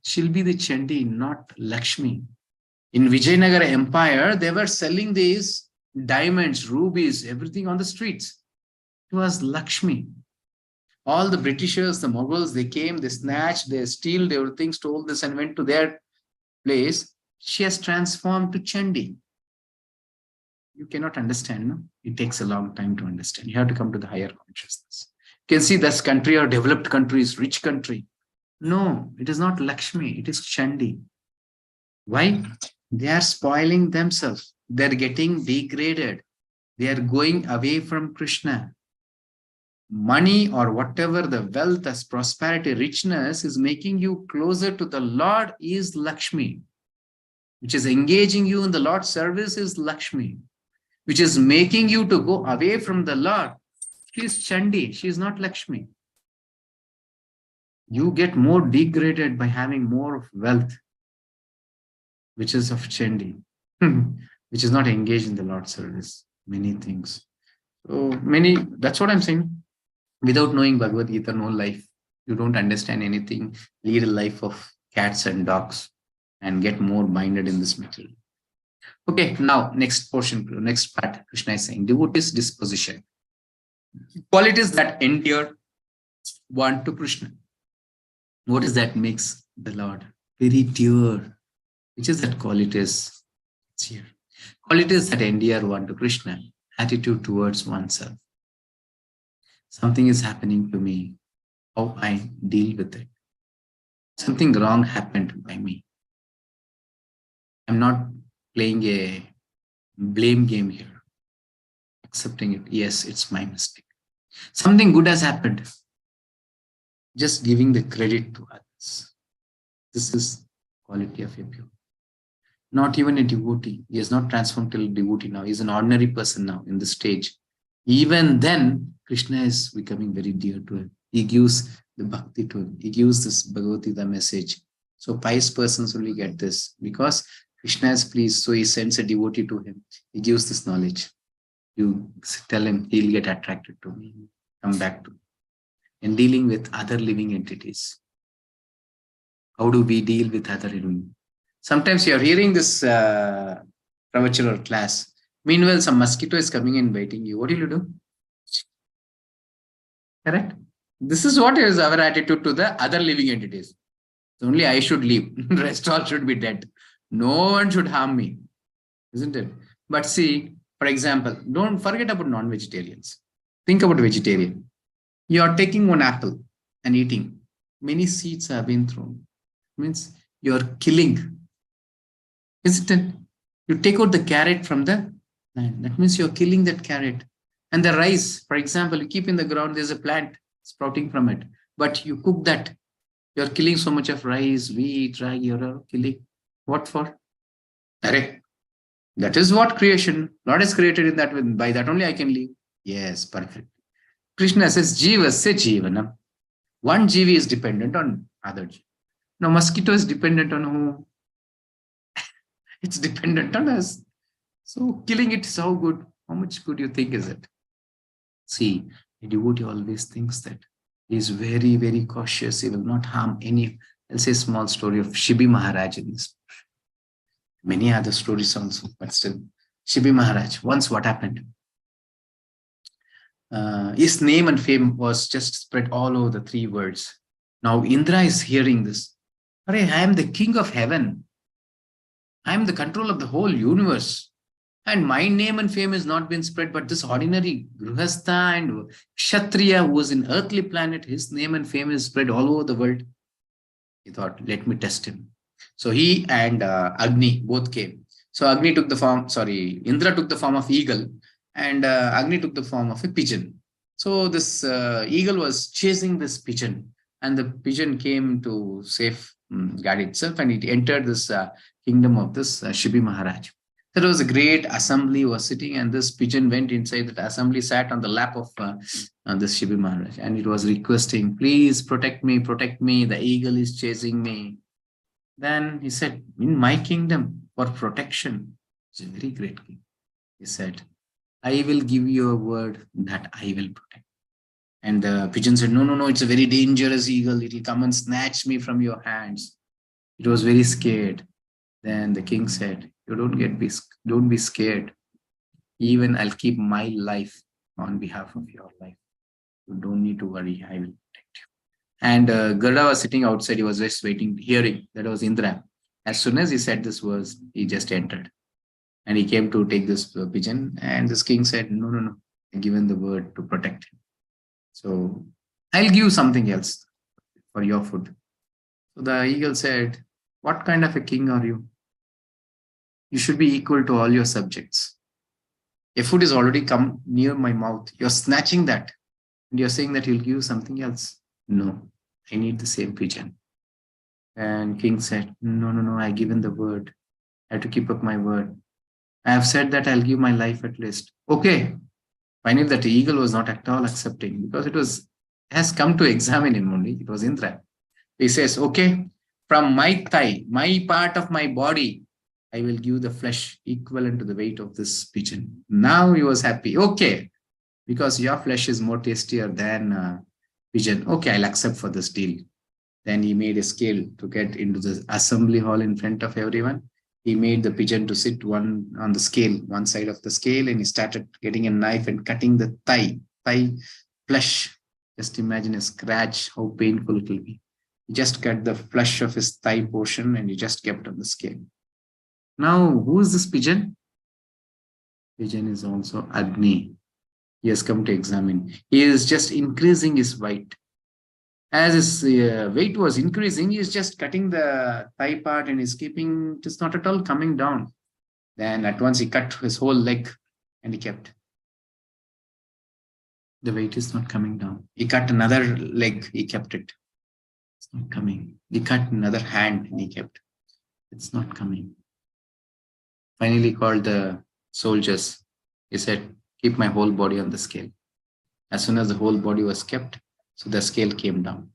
She'll be the Chandi, not Lakshmi. In Vijayanagara Empire, they were selling these diamonds, rubies, everything on the streets. It was Lakshmi. All the Britishers, the Mughals, they came, they snatched, they steal everything, stole this and went to their place. She has transformed to Chandi. You cannot understand, no? It takes a long time to understand. You have to come to the higher consciousness. You can see this country or developed countries, rich country. No, it is not Lakshmi, it is Chandi. Why? They are spoiling themselves. They're getting degraded. They are going away from Krishna. Money or whatever the wealth as prosperity, richness is making you closer to the Lord is Lakshmi. Which is engaging you in the Lord's service is Lakshmi. Which is making you to go away from the Lord. She is Chandi. She is not Lakshmi. You get more degraded by having more of wealth, which is of Chandi, which is not engaged in the Lord's service. Many things. So that's what I'm saying. Without knowing Bhagavad Gita, no life. You don't understand anything. Lead a life of cats and dogs and get more minded in this material. Okay, now next portion, next part, Krishna is saying, devotee's disposition. Qualities that endure want to Krishna. What is that makes the Lord very dear? Which is that qualities? It's here. Qualities that endure one to Krishna. Attitude towards oneself. Something is happening to me. How I deal with it. Something wrong happened by me. I'm not playing a blame game here. Accepting it. Yes, it's my mistake. Something good has happened. Just giving the credit to others. This is quality of a pure. Not even a devotee. He is not transformed till a devotee now. He is an ordinary person now in this stage. Even then, Krishna is becoming very dear to him. He gives the bhakti to him. He gives this Bhagavad Gita message. So pious persons only get this because Krishna is pleased. So he sends a devotee to him. He gives this knowledge. You tell him, he'll get attracted to me. Come back to me. In dealing with other living entities. How do we deal with other living? Sometimes you're hearing this pravachana or class. Meanwhile, some mosquito is coming and biting you. What will you do? Correct? This is what is our attitude to the other living entities. Only I should leave. Rest all should be dead. No one should harm me. Isn't it? But see, for example, don't forget about non-vegetarians. Think about vegetarian. You are taking one apple and eating. Many seeds have been thrown. Means you are killing. Isn't it? You take out the carrot from the land. That means you're killing that carrot. And the rice, for example, you keep in the ground, there's a plant sprouting from it. But you cook that. You're killing so much of rice, wheat, ragi, you're killing. What for? Correct. That is what creation. Lord is created in that way. By that only I can live. Yes, perfect. Krishna says, Jivasya Jivanam. One Jivi is dependent on other Jivi. Now, mosquito is dependent on who? It's dependent on us. So, killing it is how good. How much good you think is it? See, a devotee always thinks that he is very, very cautious. He will not harm any. I'll say a small story of Shibi Maharaj in this. Many other stories also, but still. Shibi Maharaj, once what happened? His name and fame was just spread all over the three worlds. Now Indra is hearing this. I am the king of heaven. I am the control of the whole universe. And my name and fame has not been spread, but this ordinary Grihastha and Kshatriya who was in earthly planet, his name and fame is spread all over the world. He thought, let me test him. So he and Agni both came. So Agni took the form, Indra took the form of eagle and Agni took the form of a pigeon. So this eagle was chasing this pigeon and the pigeon came to guard itself and it entered this kingdom of this Shibi Maharaj. So there was a great assembly was sitting and this pigeon went inside that assembly, sat on the lap of this Shibi Maharaj and it was requesting, please protect me, the eagle is chasing me. Then he said, in my kingdom for protection, it's a very great king. He said, I will give you a word that I will protect. And the pigeon said, no, no, no, it's a very dangerous eagle. It will come and snatch me from your hands. It was very scared. Then the king said, you don't be scared. Even I'll keep my life on behalf of your life. You don't need to worry. I will protect you. And Garuda was sitting outside. He was just waiting, hearing. That was Indra. As soon as he said this words, he just entered. And he came to take this pigeon. And this king said, no, no, no. I've given the word to protect him. So I'll give you something else for your food. So the eagle said, what kind of a king are you? You should be equal to all your subjects. A food is already come near my mouth. You're snatching that. And you're saying that you'll give something else. No, I need the same pigeon. And king said, no, no, no, I've given the word. I have to keep up my word. I have said that I'll give my life at least. Okay. Finally, that eagle was not at all accepting because it has come to examine him only. It was Indra. He says, okay, from my thigh, my part of my body, I will give the flesh equivalent to the weight of this pigeon. Now he was happy. Okay, because your flesh is more tastier than pigeon. Okay, I'll accept for this deal. Then he made a scale to get into the assembly hall in front of everyone. He made the pigeon to sit one on the scale, one side of the scale, and he started getting a knife and cutting the thigh flesh. Just imagine a scratch, how painful it will be. He just cut the flesh of his thigh portion and he just kept on the scale. Now, who is this pigeon? Pigeon is also Agni. He has come to examine. He is just increasing his weight. As his weight was increasing, he is just cutting the thigh part and is keeping, it is not at all coming down. Then at once he cut his whole leg and he kept. The weight is not coming down. He cut another leg, he kept it. It's not coming. He cut another hand and he kept. It's not coming. Finally called the soldiers. He said, keep my whole body on the scale. As soon as the whole body was kept, so the scale came down.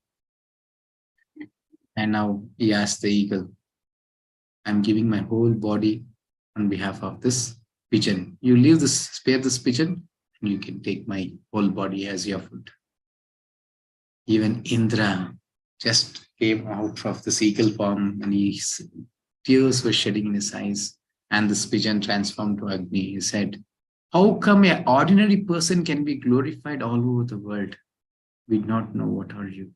And now he asked the eagle, I'm giving my whole body on behalf of this pigeon. You leave this, spare this pigeon, and you can take my whole body as your food. Even Indra just came out of this eagle form and tears were shedding in his eyes. And this pigeon transformed to Agni. He said, how come an ordinary person can be glorified all over the world? We do not know what are you.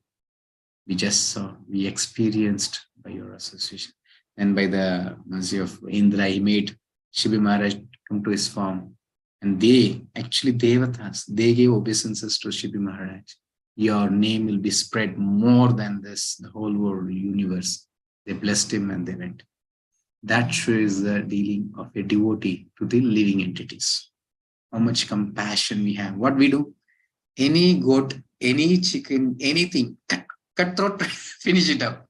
We just saw, we experienced by your association. And by the mercy of Indra, he made Shibi Maharaj come to his form. And they, actually Devatas, they gave obeisances to Shibi Maharaj. Your name will be spread more than this, the whole world, universe. They blessed him and they went. That shows the dealing of a devotee to the living entities. How much compassion we have. What we do? Any goat, any chicken, anything, cut throat, finish it up.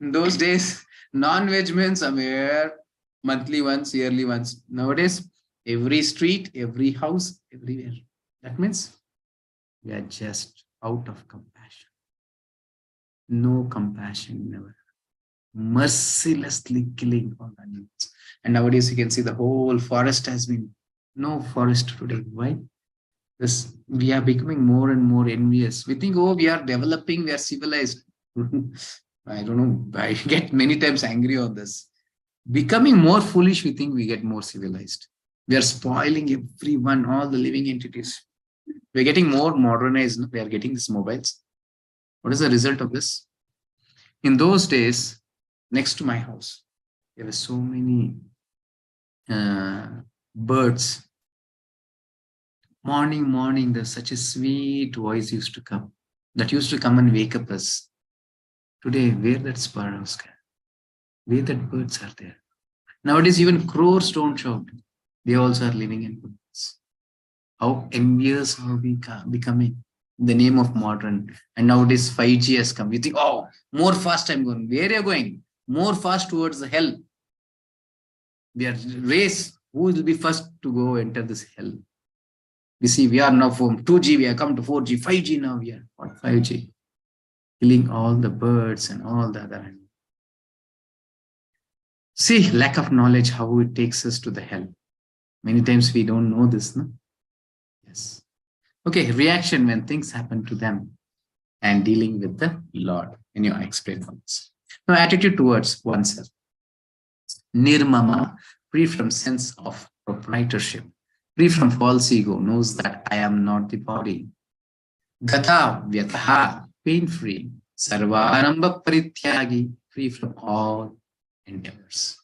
In those days, non-veg means somewhere monthly once, yearly once. Nowadays, every street, every house, everywhere. That means we are just out of compassion. No compassion, never. Mercilessly killing all animals. And nowadays you can see the whole forest has been no forest today. Why? This, we are becoming more and more envious. We think, oh, we are developing, we are civilized. I don't know. I get many times angry on this. Becoming more foolish, we think we get more civilized. We are spoiling everyone, all the living entities. We are getting more modernized. We are getting these mobiles. What is the result of this? In those days, next to my house, there were so many birds. Morning, there's such a sweet voice used to come. That used to come and wake up us. Today, where that sparrows can? Where that birds are there? Nowadays, even crows don't shout. They also are living in birds. How envious are we becoming in the name of modern? And nowadays, 5G has come. You think, oh, more fast I'm going. Where are you going? More fast towards the hell. We are race. Who will be first to go enter this hell? We see we are now from 2G, we have come to 4G, 5G now we are. What 5G? Killing all the birds and all the other animals. See, lack of knowledge, how it takes us to the hell. Many times we don't know this, no? Yes. Okay, reaction when things happen to them and dealing with the Lord in your experience. Now, attitude towards oneself. Nirmama, free from sense of proprietorship, free from false ego, knows that I am not the body. Gata vyataha, pain-free. Sarvaramba parityagi, free from all endeavors.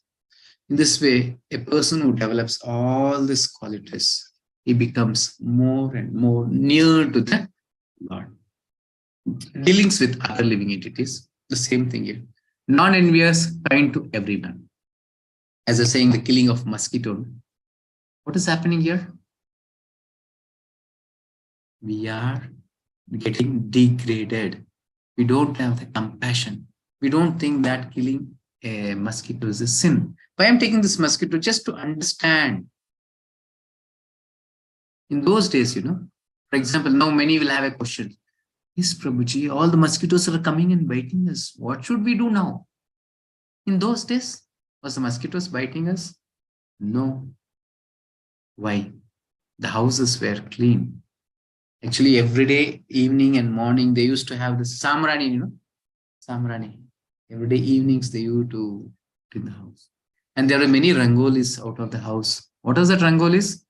In this way, a person who develops all these qualities, he becomes more and more near to the Lord. Dealings with other living entities, the same thing here. Non-envious, kind to everyone. As I was saying, the killing of mosquito. What is happening here? We are getting degraded. We don't have the compassion. We don't think that killing a mosquito is a sin. Why I'm taking this mosquito? Just to understand. In those days, for example, now many will have a question. Yes, Prabhuji, all the mosquitoes are coming and biting us. What should we do now? In those days, was the mosquitoes biting us? No. Why? The houses were clean. Actually, every day, evening and morning, they used to have the samrani, samrani. Every day evenings, they used to clean the house. And there are many rangolis out of the house. What was that rangolis?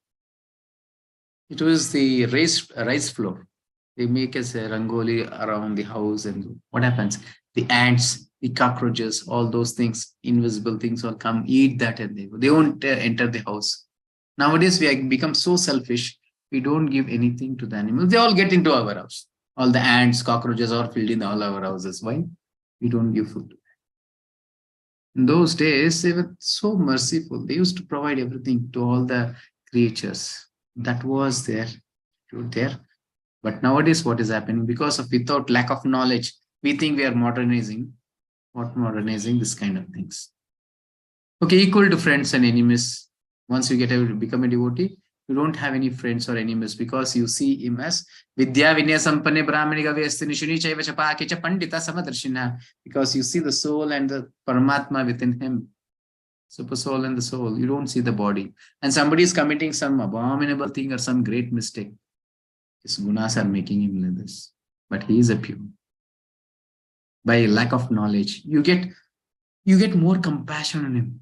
It was the rice floor. They make us a rangoli around the house, and what happens? The ants, the cockroaches, all those things, invisible things will come, eat that, and they won't enter the house. Nowadays, we have become so selfish. We don't give anything to the animals. They all get into our house. All the ants, cockroaches are filled in all our houses. Why? We don't give food to them. In those days, they were so merciful. They used to provide everything to all the creatures. That was there. But nowadays, what is happening? Because of without lack of knowledge, we think we are modernizing. What modernizing? This kind of things. Okay, equal to friends and enemies. Once you become a devotee, you don't have any friends or enemies because you see him as Vidya Vinaya Sampanne Brahmaniga Vyastini Shuni Chaiva Chapake Cha Pandita Samadarshina, because you see the soul and the Paramatma within him. Super soul and the soul. You don't see the body. And somebody is committing some abominable thing or some great mistake. His gunas are making him like this. But he is a pure. By lack of knowledge, you get more compassion on him.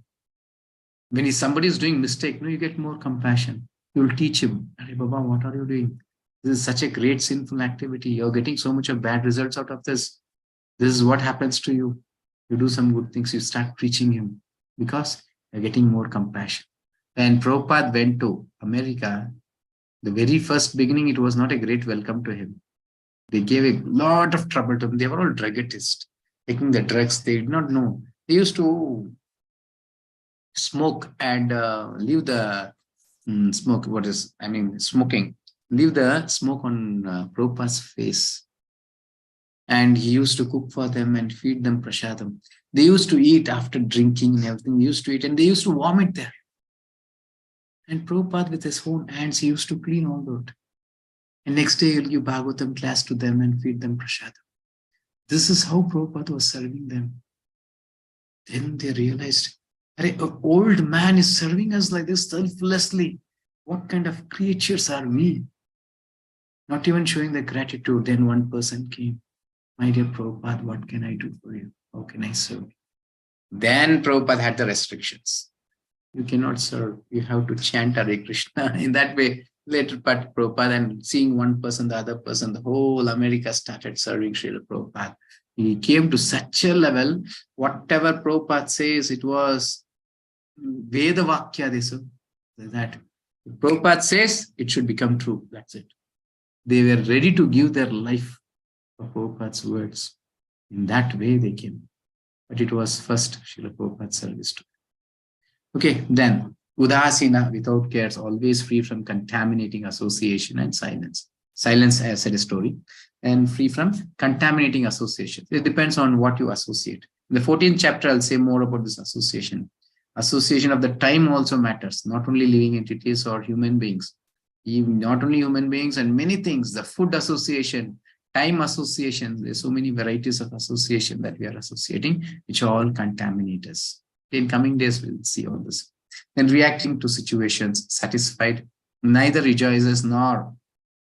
When somebody is doing mistake, you get more compassion. You will teach him, Hey Baba, what are you doing? This is such a great sinful activity. You're getting so much of bad results out of this. This is what happens to you. You do some good things, you start preaching him because you're getting more compassion. When Prabhupada went to America, the very first beginning, it was not a great welcome to him. They gave a lot of trouble to him. They were all druggatists, taking the drugs. They did not know. They used to smoke and leave the smoke. Smoking. Leave the smoke on Prabhupada's face. And he used to cook for them and feed them prasadam. They used to eat after drinking and everything. They used to eat and they used to vomit there. And Prabhupada with his own hands, he used to clean all that. And next day he'll give Bhagavatam class to them and feed them prasadam. This is how Prabhupada was serving them. Then they realized, an old man is serving us like this selflessly. What kind of creatures are we? Not even showing the gratitude. Then one person came. My dear Prabhupada, what can I do for you? How can I serve you? Then Prabhupada had the restrictions. You cannot serve. You have to chant Hare Krishna. In that way, later part Prabhupada, and seeing one person, the other person, the whole America started serving Srila Prabhupada. He came to such a level, whatever Prabhupada says, it was Veda Vakya, that if Prabhupada says, it should become true. That's it. They were ready to give their life for Prabhupada's words. In that way they came. But it was first Srila Prabhupada's service to them. Okay, then Udasina, without cares, always free from contaminating association and silence. Silence, I said a story, and free from contaminating association. It depends on what you associate. In the 14th chapter, I'll say more about this association. Association of the time also matters, not only living entities or human beings. Even not only human beings and many things, the food association, time association, there's so many varieties of association that we are associating, which all contaminate us. In coming days, we'll see all this. then reacting to situations, satisfied, neither rejoices nor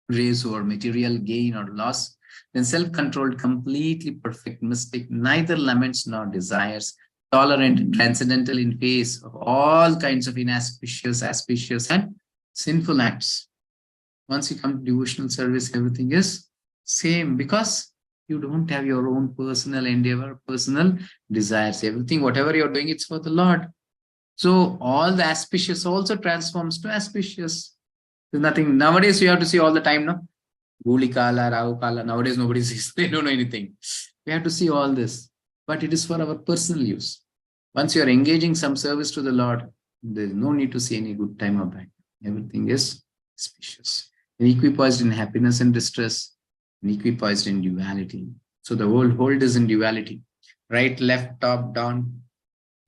raves over material gain or loss, then self-controlled, completely perfect, mystic, neither laments nor desires, tolerant, transcendental in face of all kinds of inauspicious, auspicious, and sinful acts. Once you come to devotional service, everything is same because you don't have your own personal endeavor, personal desires. Everything, whatever you're doing, it's for the Lord. So all the auspicious also transforms to auspicious. There's nothing. Nowadays, you have to see all the time, no? Guli Kala, Rahu Kala. Nowadays, nobody sees. They don't know anything. We have to see all this. But it is for our personal use. Once you are engaging some service to the Lord, there is no need to see any good time or bad. Everything is auspicious. And equipoised in happiness and distress, and equipoised in duality. So the whole is in duality. Right, left, top, down,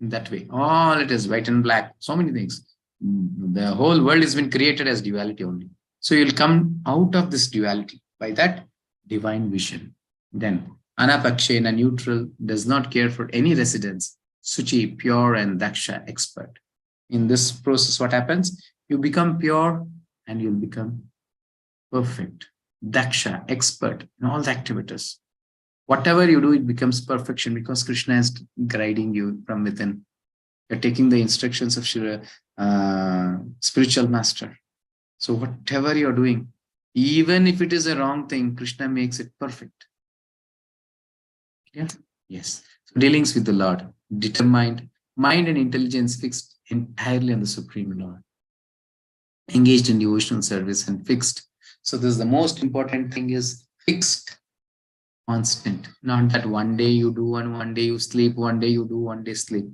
in that way. All it is white and black. So many things. The whole world has been created as duality only. So you'll come out of this duality by that divine vision. Then Anapakshena, neutral, does not care for any residence. Suchi, pure, and Daksha, expert. In this process, what happens? You become pure and you'll become perfect. Daksha, expert in all the activities. Whatever you do, it becomes perfection because Krishna is guiding you from within. You're taking the instructions of spiritual master. So whatever you're doing, even if it is a wrong thing, Krishna makes it perfect. Yeah? Yes. So dealings with the Lord, determined, mind and intelligence fixed entirely on the Supreme Lord. Engaged in devotional service and fixed. So this is the most important thing is fixed, constant. Not that one day you do and one day you sleep, one day you do, one day sleep.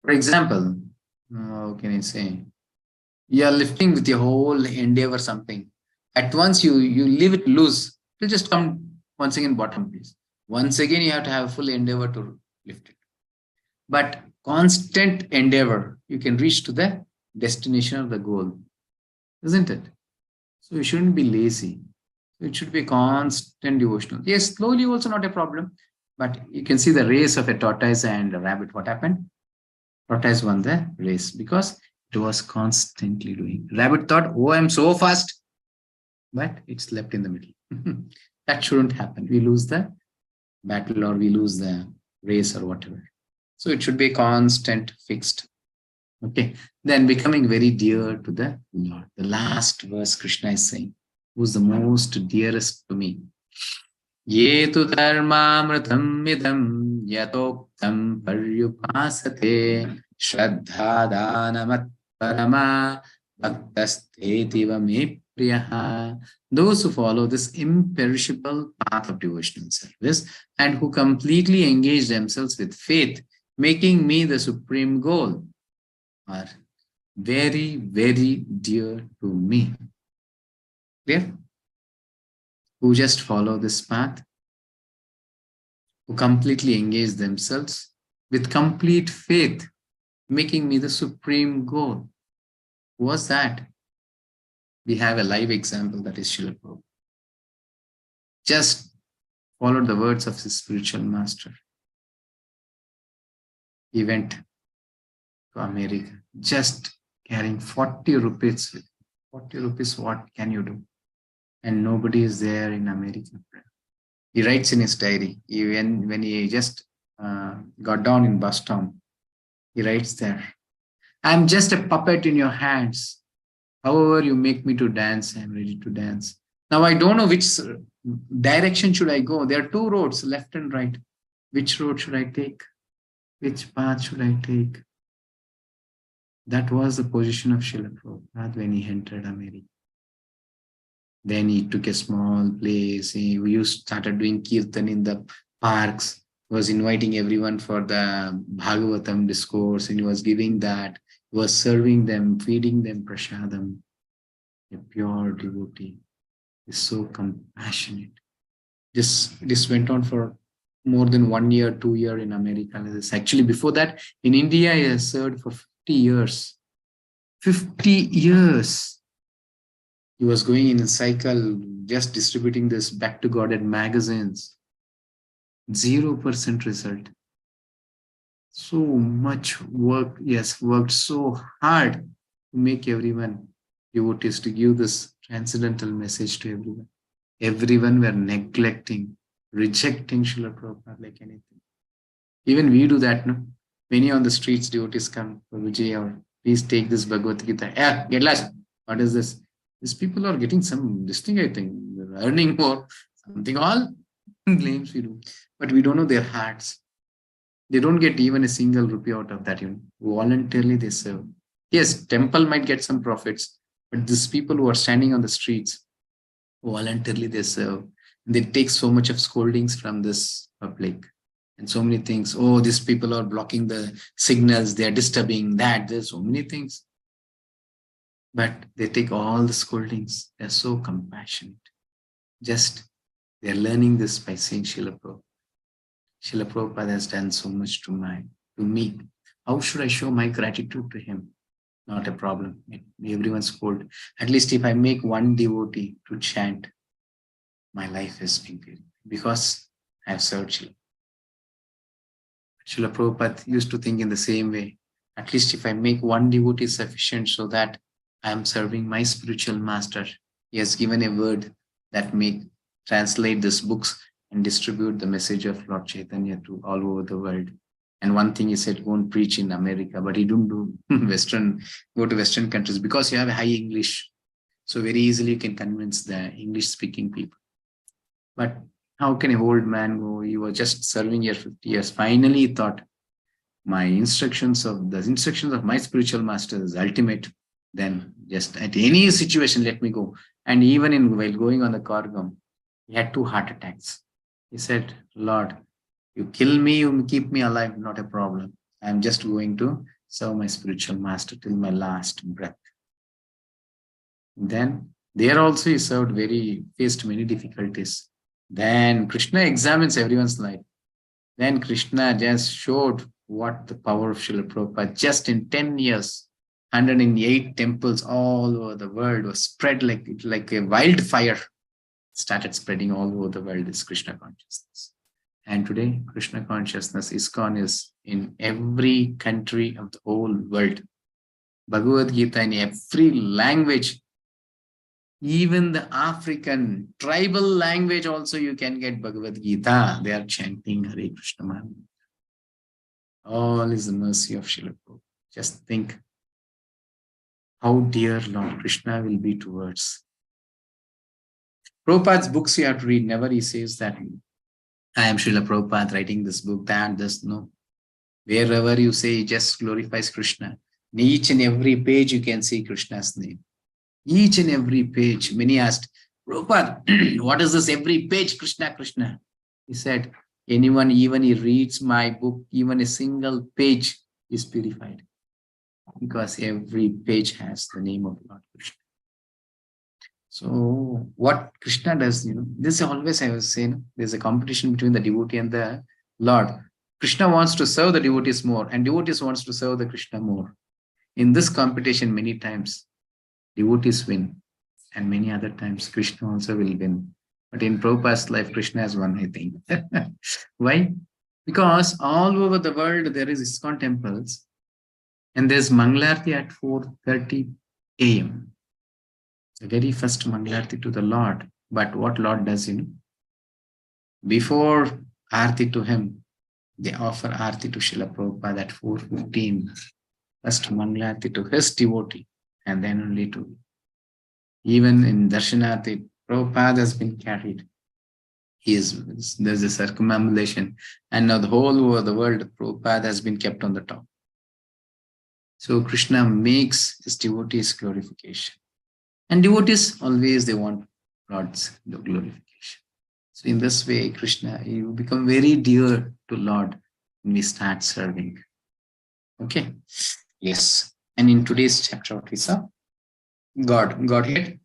For example, how can I say? You are lifting with your whole endeavor something. At once you leave it loose. It will just come once again bottom, please. Once again, you have to have full endeavor to lift it. But constant endeavor, you can reach to the destination of the goal, isn't it? So you shouldn't be lazy. It should be constant devotional. Yes, slowly also not a problem. But you can see the race of a tortoise and a rabbit. What happened? Tortoise won the race because it was constantly doing. Rabbit thought, oh, I'm so fast. But it slept in the middle. That shouldn't happen. We lose the battle or we lose the race or whatever. So it should be constant, fixed. Okay. Then becoming very dear to the Lord. The last verse Krishna is saying, who's the most dearest to me? Yetu dharmamritam midam yatoktam paryupasate shraddhadanamat parama bhaktastetiva me priyaha. Those who follow this imperishable path of devotional service and who completely engage themselves with faith, making me the supreme goal, are very, very dear to me. Clear? Who just follow this path, who completely engage themselves with complete faith, making me the supreme goal. Who was that? We have a live example, that is Srila Prabhupada. Just followed the words of his spiritual master. He went to America, just carrying 40 rupees. 40 rupees, what can you do? And nobody is there in America. He writes in his diary, when he just got down in Boston, he writes there, I'm just a puppet in your hands. However you make me to dance, I'm ready to dance. Now I don't know which direction should I go. There are two roads, left and right. Which road should I take? Which path should I take? That was the position of Srila Prabhupada when he entered America. Then he took a small place. He started doing kirtan in the parks. He was inviting everyone for the Bhagavatam discourse, and he was giving that. He was serving them, feeding them prasadam. A pure devotee. He's so compassionate. This went on for more than 1 year, 2 years in America. Actually, before that, in India, he has served for 50 years. 50 years. He was going in a cycle, just distributing this Back to Godhead magazines. 0% result. So much work, yes, worked so hard to make everyone devotees, to give this transcendental message to everyone. Everyone were neglecting, rejecting Srila Prabhupada like anything. Even we do that, no? Many on the streets, devotees come, Vijay, or please take this Bhagavad Gita. Yeah, get lost. What is this? These people are getting some, this thing, I think, they're earning more, something, all claims we do. But we don't know their hearts. They don't get even a single rupee out of that, voluntarily they serve. Yes, temple might get some profits, but these people who are standing on the streets, voluntarily they serve. They take so much of scoldings from this public and so many things. Oh, these people are blocking the signals, they are disturbing that. There's so many things. But they take all the scoldings. They're so compassionate. Just they're learning this by seeing Srila Prabhupada. Srila Prabhupada has done so much to me. How should I show my gratitude to him? Not a problem. Everyone's cold. At least if I make one devotee to chant, my life has been good because I have served Srila. Srila Prabhupada used to think in the same way. At least if I make one devotee sufficient so that I am serving my spiritual master. He has given a word that may translate these books and distribute the message of Lord Chaitanya to all over the world. And one thing he said, go and preach in America, but he don't do go to Western countries because you have a high English. So very easily you can convince the English speaking people. But how can a old man go? He was just serving here 50 years. Finally, he thought, my instructions of my spiritual master is ultimate. Then just at any situation, let me go. And even while going on the Kargam, he had 2 heart attacks. He said, Lord, you kill me, you keep me alive, not a problem. I'm just going to serve my spiritual master till my last breath. Then there also he faced many difficulties. Then Krishna examines everyone's life. Then Krishna just showed what the power of Srila Prabhupada, just in 10 years, 108 temples all over the world was spread like a wildfire, started spreading all over the world, this Krishna consciousness. And today, Krishna consciousness, ISKCON, is in every country of the whole world. Bhagavad Gita in every language, even the African tribal language also you can get Bhagavad Gita. They are chanting Hare Krishna Mantra. All is the mercy of Srila Prabhupada. Just think how dear Lord Krishna will be towards. Prabhupada's books you have to read. Never he says that I am Srila Prabhupada writing this book, that, this, no. Wherever you say, he just glorifies Krishna. In each and every page you can see Krishna's name. Each and every page. Many asked, Prabhupada, what is this every page, Krishna, Krishna? He said, anyone, even he reads my book, even a single page is purified. Because every page has the name of Lord Krishna. So what Krishna does, this always I was saying, there's a competition between the devotee and the Lord. Krishna wants to serve the devotees more and devotees wants to serve the Krishna more. In this competition, many times devotees win and many other times Krishna also will win. But in Prabhupada's life, Krishna has won, I think. Why? Because all over the world, there is ISKCON temples and there's Mangalarti at 4:30 a.m. The very first Mangalarti to the Lord. But what Lord does, before Aarti to him, they offer Aarti to Srila Prabhupada at 4:15. First Mangalarti to his devotee and then only to. Even in Darshanarti, Prabhupada has been carried. There's a circumambulation. And now the whole over the world, Prabhupada has been kept on the top. So Krishna makes his devotees glorification. And devotees always, they want Lord's glorification. So in this way, Krishna, you become very dear to Lord when we start serving. Okay. Yes. And in today's chapter, what we saw? Godhead,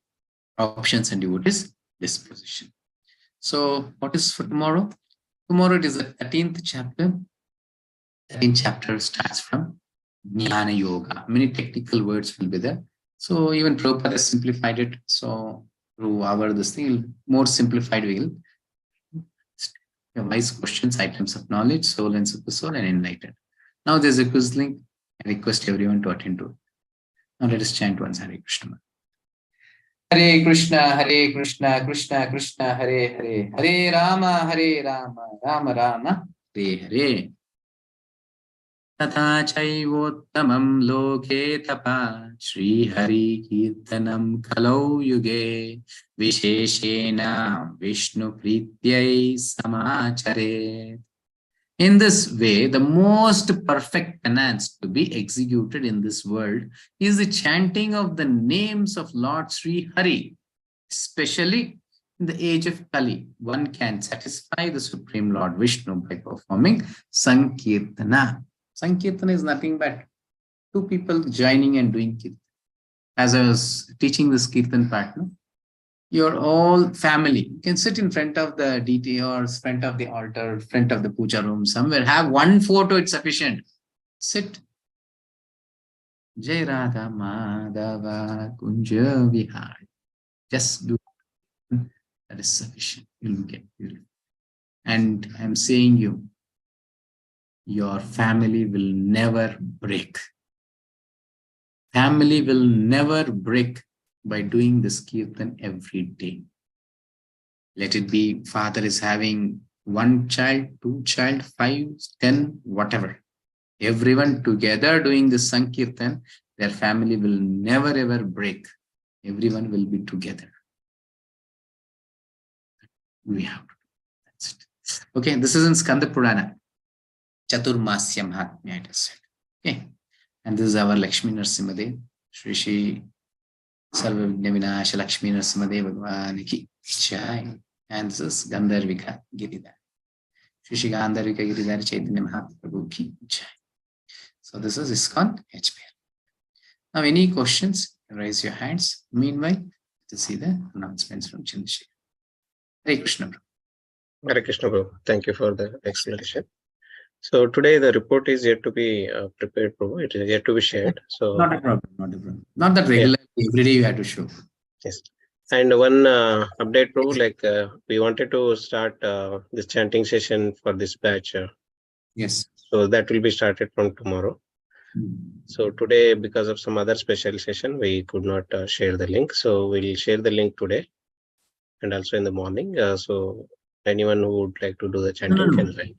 options and devotees, disposition. So what is for tomorrow? Tomorrow it is the 13th chapter. 13th chapter starts from Jnana Yoga. Many technical words will be there. So even Prabhupada has simplified it. So through this thing, more simplified way. Wise questions, items of knowledge, soul and super soul, and enlightened. Now there's a quiz link. I request everyone to attend to it. Now let us chant once Hare Krishna. Hare Krishna, Krishna Krishna, Hare Hare, Hare Rama, Rama Rama, Hare Hare. Tatha chaivottamam loke tapa, Shri Hari Kirtanam kalau yuge, Visheshena Vishnu Prityai samachare. In this way, the most perfect penance to be executed in this world is the chanting of the names of Lord Sri Hari. Especially in the age of Kali, one can satisfy the Supreme Lord Vishnu by performing Sankirtana. Sankirtana is nothing but two people joining and doing Kirtan. As I was teaching this Kirtan partner, your all family, you can sit in front of the DT or front of the altar, front of the puja room, somewhere, have one photo, it's sufficient. Sit. Jai Radha Madhava Kunja Vihari. Just do that is sufficient. You'll get purified. And I'm saying you, your family will never break. Family will never break by doing this Kirtan every day. Let it be father is having 1 child, 2 child, 5, 10, whatever. Everyone together doing this Sankirtan, their family will never ever break. Everyone will be together. We have to do. That's it. Okay, this is in Skanda Purana. Chaturmasya Mahatmya, it is said. Okay, and this is our Lakshmi Narasimhadev, Shri Sarva Vigna Vinasha Lakshmi Narasimhadev Bhagwan ki Jai. And this is Gandharvika Giridhar. Shri Gandharvika Giridhar Chaitanya Mahaprabhu ki Jai. So this is ISKCON HPL. Now, any questions? Raise your hands. Meanwhile, to see the announcements from Chandrasekhar. Hare Krishna. Hare Krishna, Prabhu. Thank you for the explanation. So today the report is yet to be prepared, Prabhu. It is yet to be shared. So not a problem. Not a problem. Not that regularly. Yeah. Every day you have to show. Yes. And one update, Prabhu, like we wanted to start this chanting session for this batch. Yes. So that will be started from tomorrow. So today, because of some other special session, we could not share the link. So we'll share the link today and also in the morning. So anyone who would like to do the chanting can find it.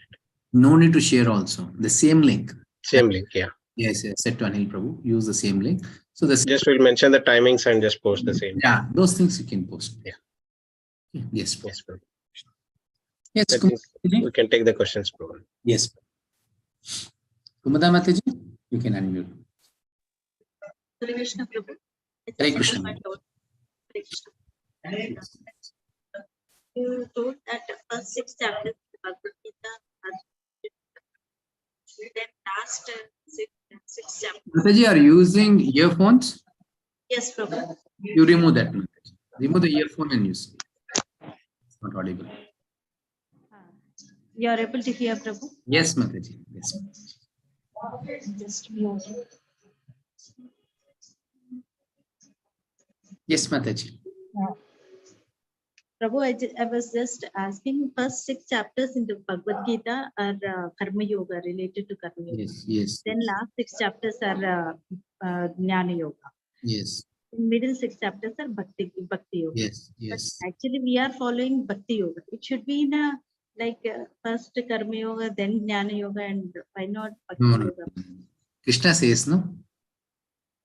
No need to share also. The same link. Same link, yeah. Yes, yes. Set to Anil Prabhu. Use the same link. So this just will mention the timings and just post the same. Yeah, those things you can post. Yeah. Yes. Yes, Prabhu. Yes, we can take the questions, Prabhu. Yes. Kumada Mataji, you can unmute. Hare Krishna, Prabhu. Hare Krishna. You told that the first 6 chapters of the Bhagavad Gita are then last 6 chapters. Mataji, are you using earphones? Yes, Prabhu. You remove that. Remove the earphone and use it. It's not audible. You are able to hear, Prabhu? Yes, Mataji. Yes. Just mute. Yes, Mataji. Prabhu, I was just asking, first 6 chapters in the Bhagavad Gita are Karma Yoga, related to Karma Yoga. Yes, yes. Then last 6 chapters are Jnana Yoga. Yes. In middle 6 chapters are Bhakti Yoga. Yes, yes. But actually, we are following Bhakti Yoga. It should be in a first Karma Yoga, then Jnana Yoga, and why not Bhakti Yoga? Krishna says, no?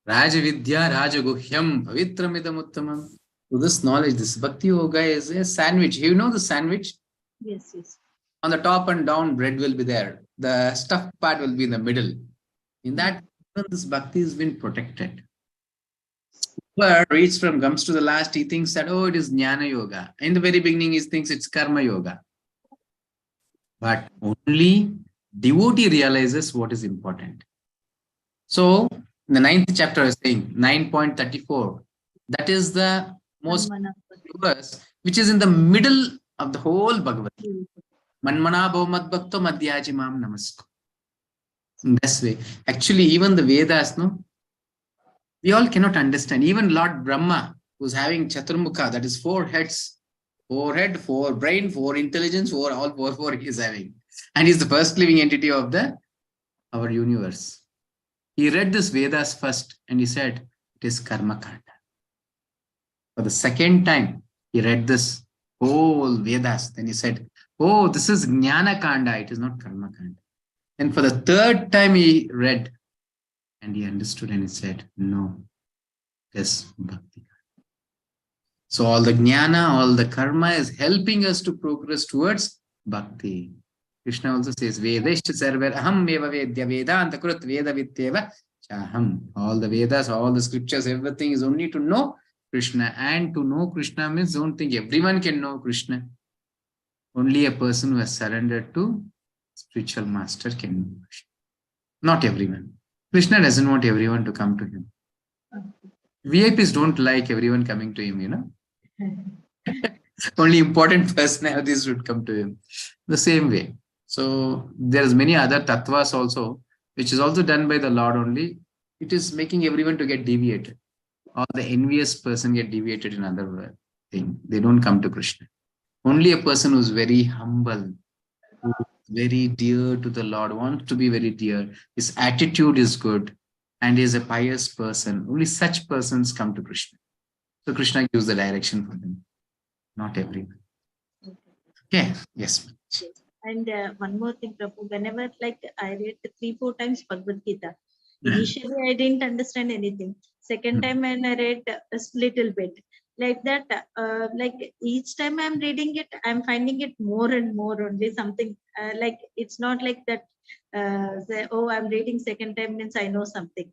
Raja Vidya Raja Guhyam Pavitramidam Uttamam. So this knowledge, this Bhakti Yoga is a sandwich. You know the sandwich? Yes, yes. On the top and down, bread will be there. The stuffed part will be in the middle. In that, this Bhakti has been protected. Whoever reads from comes to the last, he thinks that, oh, it is Jnana Yoga. In the very beginning, he thinks it's Karma Yoga. But only devotee realizes what is important. So, in the 9th chapter, I was saying, 9.34, that is the most verse, which is in the middle of the whole Bhagavad Gita. Manmana bhav madbhakto madhyaji mam namasko. In this way. Actually, even the Vedas, no? We all cannot understand. Even Lord Brahma, who's having Chaturmukha, that is 4 heads, 4 head, 4 brain, 4 intelligence, 4 he is having. And he's the first living entity of the our universe. He read this Vedas first and he said, it is Karma Kanda. For the second time, he read this whole Vedas. Then he said, oh, this is Jnana Kanda. It is not Karma Kanda. And for the third time, he read and he understood and he said, no, it is Bhakti. So all the Jnana, all the Karma is helping us to progress towards Bhakti. Krishna also says, Vedeshcha sarver aham eva vedya vedanta krut veda vityeva chaham. All the Vedas, all the scriptures, everything is only to know Krishna. And to know Krishna means don't think everyone can know Krishna. Only a person who has surrendered to spiritual master can know Krishna. Not everyone. Krishna doesn't want everyone to come to him. VIPs don't like everyone coming to him, you know. Only important personalities would come to him. The same way. So there's many other tattvas also, which is also done by the Lord only. It is making everyone to get deviated. Or the envious person get deviated in other thing. They don't come to Krishna. Only a person who's very humble, who is very dear to the Lord, wants to be very dear. His attitude is good and is a pious person. Only such persons come to Krishna. So Krishna gives the direction for them. Not everyone. Okay. Yes. And one more thing, Prabhu, whenever like I read 3-4 times Bhagavad Gita, initially I didn't understand anything. Second time when I read a little bit, like that, like each time I'm reading it, I'm finding it more and more only something like it's not like that. Say, oh, I'm reading second time means I know something,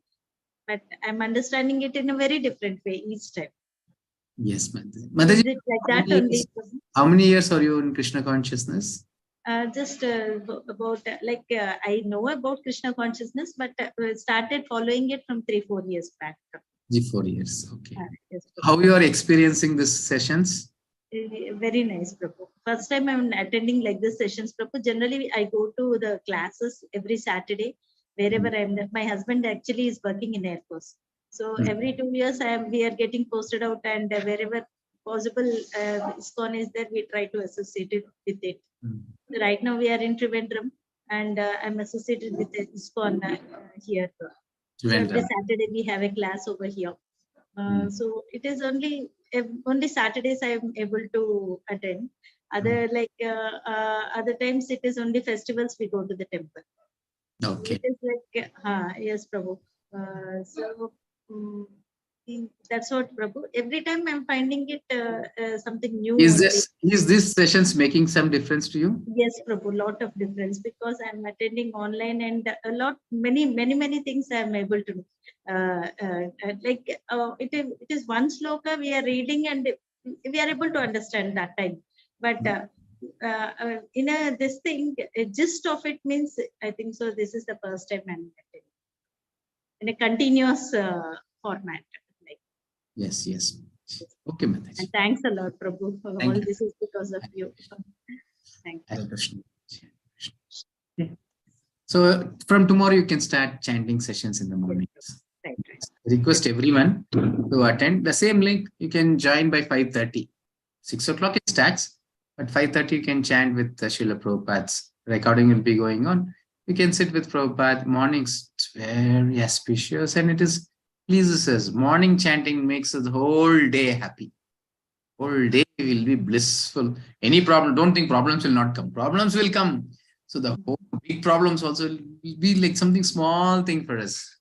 but I'm understanding it in a very different way each time. Yes, Is Mataji. it like that only? How many years are you in Krishna consciousness? Just about I know about Krishna consciousness, but started following it from 3-4 years back. 4 years. Okay. Yes, how you are experiencing these sessions? Very nice, Prabhu. First time I'm attending like this sessions, Prabhu. Generally, I go to the classes every Saturday, wherever I'm there. My husband actually is working in Air Force. So every 2 years, we are getting posted out, and wherever possible, ISKCON is there, we try to associate it with it. Right now, we are in Trivandrum, and I'm associated with ISKCON here. So every Saturday, we have a class over here. So it is only Saturdays I am able to attend. Other other times it is only festivals we go to the temple. Okay. It is like yes, Prabhu. So that's what, Prabhu. Every time I'm finding it something new. Is this sessions making some difference to you? Yes, Prabhu, lot of difference, because I'm attending online and many things I'm able to do. It is one sloka we are reading and we are able to understand that time. But in this thing, a gist of it means, I think so. This is the first time I'm attending in a continuous format. Yes. Okay, Mataji. And thanks a lot, Prabhu. All this is because of you. Thank you. So from tomorrow, you can start chanting sessions in the mornings. Right. Request everyone to attend. The same link, you can join by 5:30. 6 o'clock it starts, but 5:30 you can chant with Srila Prabhupada's. Recording will be going on. You can sit with Prabhupada. Mornings, it's very auspicious and it is pleases us. Morning chanting makes us the whole day happy. Whole day will be blissful. Any problem, don't think problems will not come. Problems will come. So the whole big problems also will be like something small thing for us.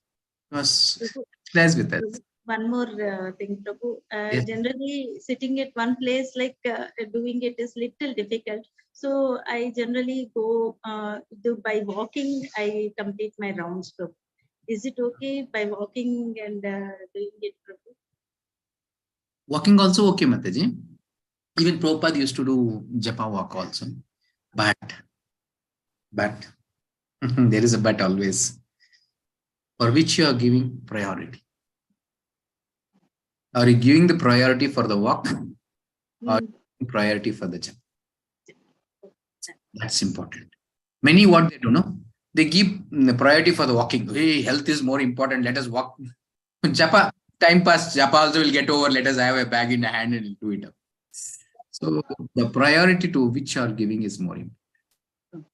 Class with us. One more thing, Prabhu. Yes. Generally, sitting at one place, doing it is little difficult. So I generally go by walking. I complete my rounds, Prabhu. Is it okay by walking and doing it, Prabhu? Walking also okay, Mataji. Even Prabhupada used to do japa walk also. But there is a but always. For which you are giving priority. Are you giving the priority for the walk or priority for the japa? That's important. Many what they do, no? They give the priority for the walking. Hey, health is more important. Let us walk. Japa, time pass. Japa also will get over. Let us have a bag in the hand and do it up. So the priority to which you are giving is more important.